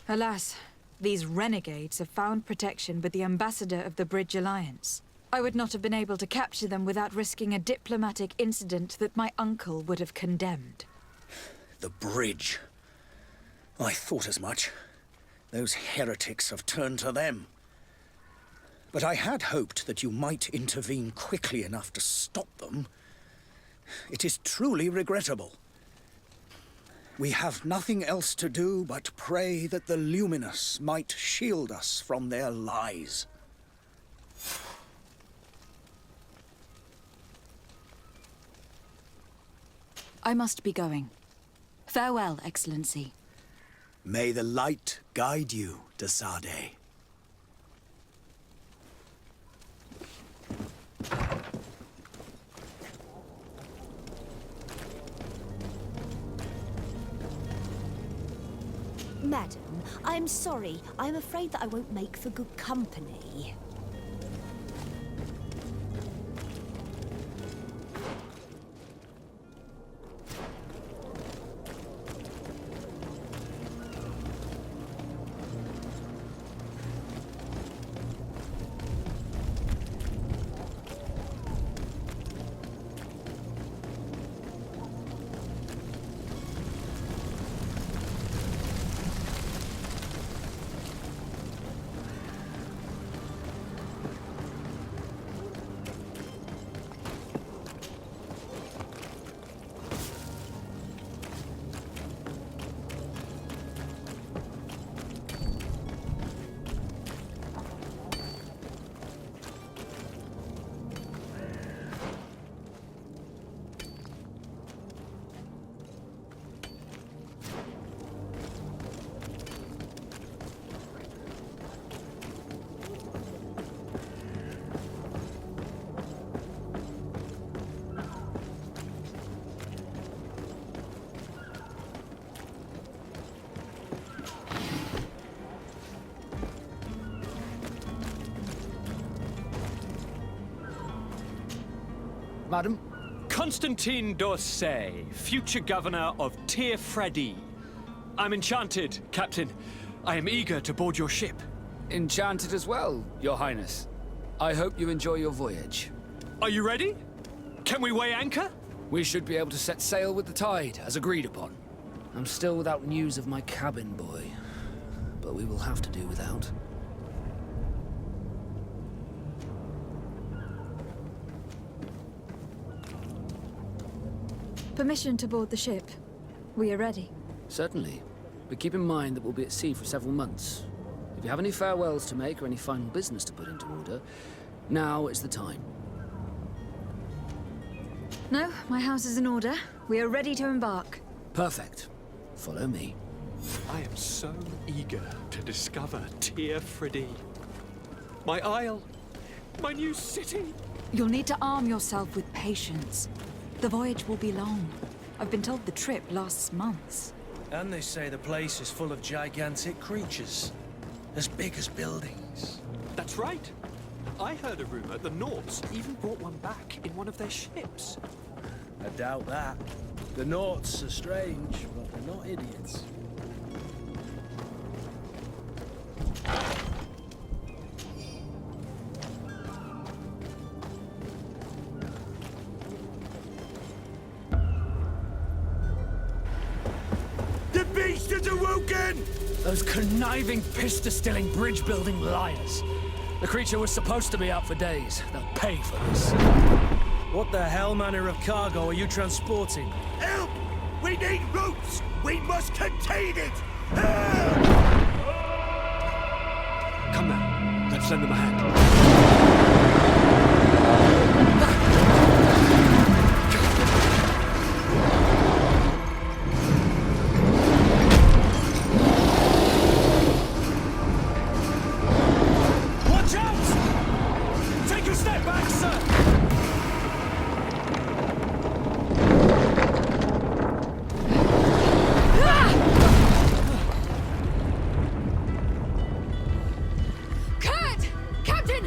Alas, these renegades have found protection with the ambassador of the Bridge Alliance. I would not have been able to capture them without risking a diplomatic incident that my uncle would have condemned. The bridge. I thought as much. Those heretics have turned to them. But I had hoped that you might intervene quickly enough to stop them. It is truly regrettable. We have nothing else to do but pray that the Luminous might shield us from their lies. I must be going. Farewell, Excellency. May the light guide you, de Sade. Madam, I'm sorry. I'm afraid that I won't make for good company. Madam? Constantine d'Orsay, future governor of Tir Freddy. I'm enchanted, Captain. I am eager to board your ship. Enchanted as well, Your Highness. I hope you enjoy your voyage. Are you ready? Can we weigh anchor? We should be able to set sail with the tide, as agreed upon. I'm still without news of my cabin boy, but we will have to do without. Permission to board the ship. We are ready. Certainly. But keep in mind that we'll be at sea for several months. If you have any farewells to make or any final business to put into order, now is the time. No, my house is in order. We are ready to embark. Perfect. Follow me. I am so eager to discover Tir Freddy. My isle. My new city. You'll need to arm yourself with patience. The voyage will be long. I've been told the trip lasts months. And they say the place is full of gigantic creatures. As big as buildings. That's right. I heard a rumor the Nauts even brought one back in one of their ships. I doubt that. The Nauts are strange, but they're not idiots. The beast is awoken! Those conniving, pista-stilling, bridge-building liars. The creature was supposed to be out for days. They'll pay for this. What the hell manner of cargo are you transporting? Help! We need ropes! We must contain it! Come now, let's lend them a hand. Watch out! Take a step back, sir! Kurt! Captain!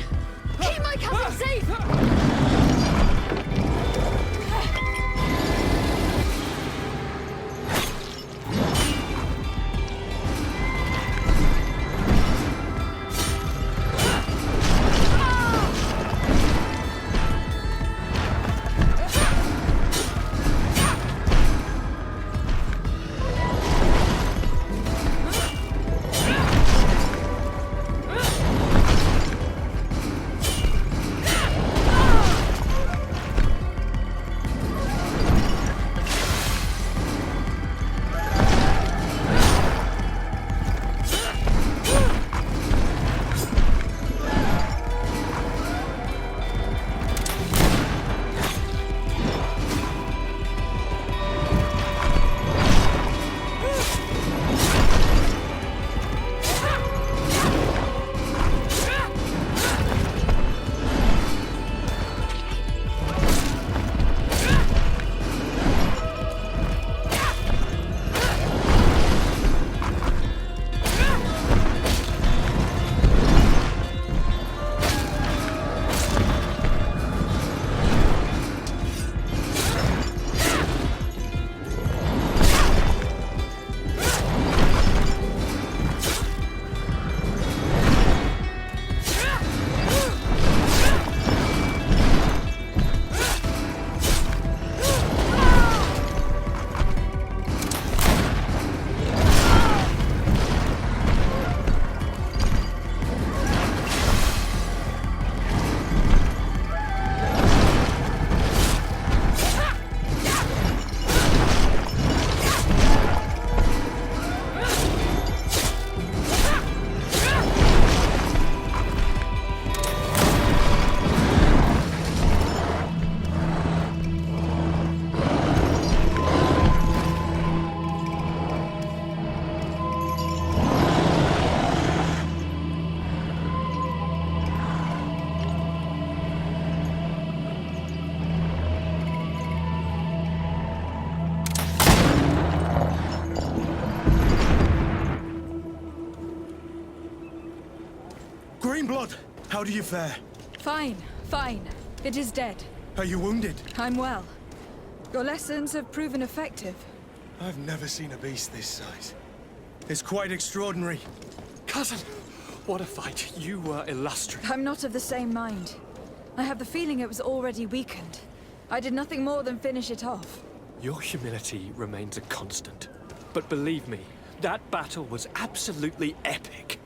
Greenblood, how do you fare? Fine, fine. It is dead. Are you wounded? I'm well. Your lessons have proven effective. I've never seen a beast this size. It's quite extraordinary. Cousin, what a fight. You were illustrious. I'm not of the same mind. I have the feeling it was already weakened. I did nothing more than finish it off. Your humility remains a constant. But believe me, that battle was absolutely epic.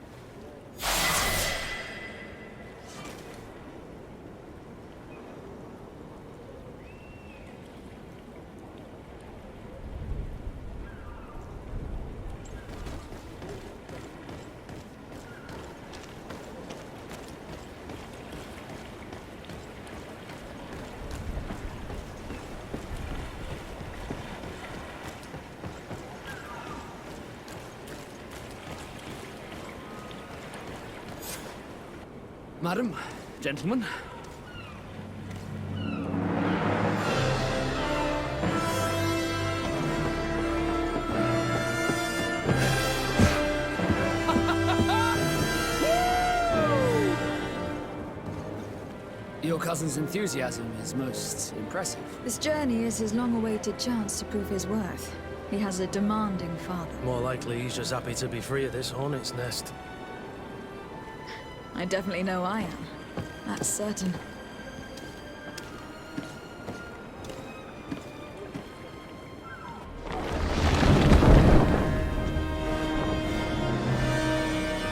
Madam, gentlemen. Your cousin's enthusiasm is most impressive. This journey is his long-awaited chance to prove his worth. He has a demanding father. More likely he's just happy to be free of this hornet's nest. I definitely know I am. That's certain.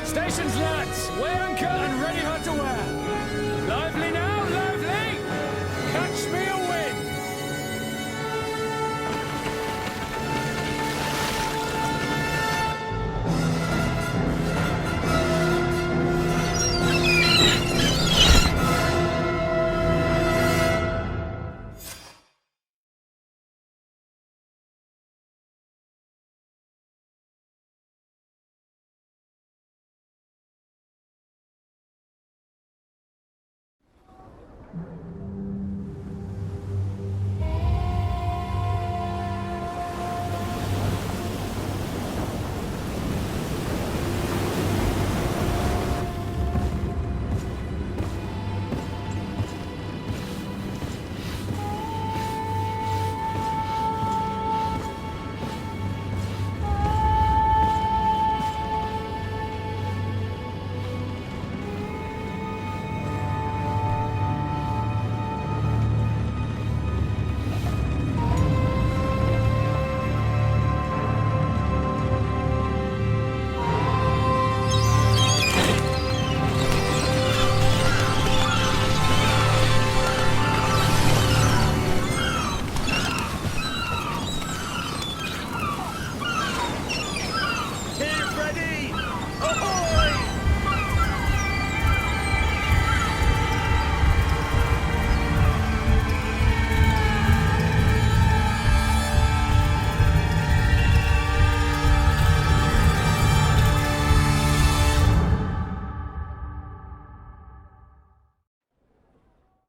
Stations, lads! Weigh anchor and ready hard to wear! Lively now!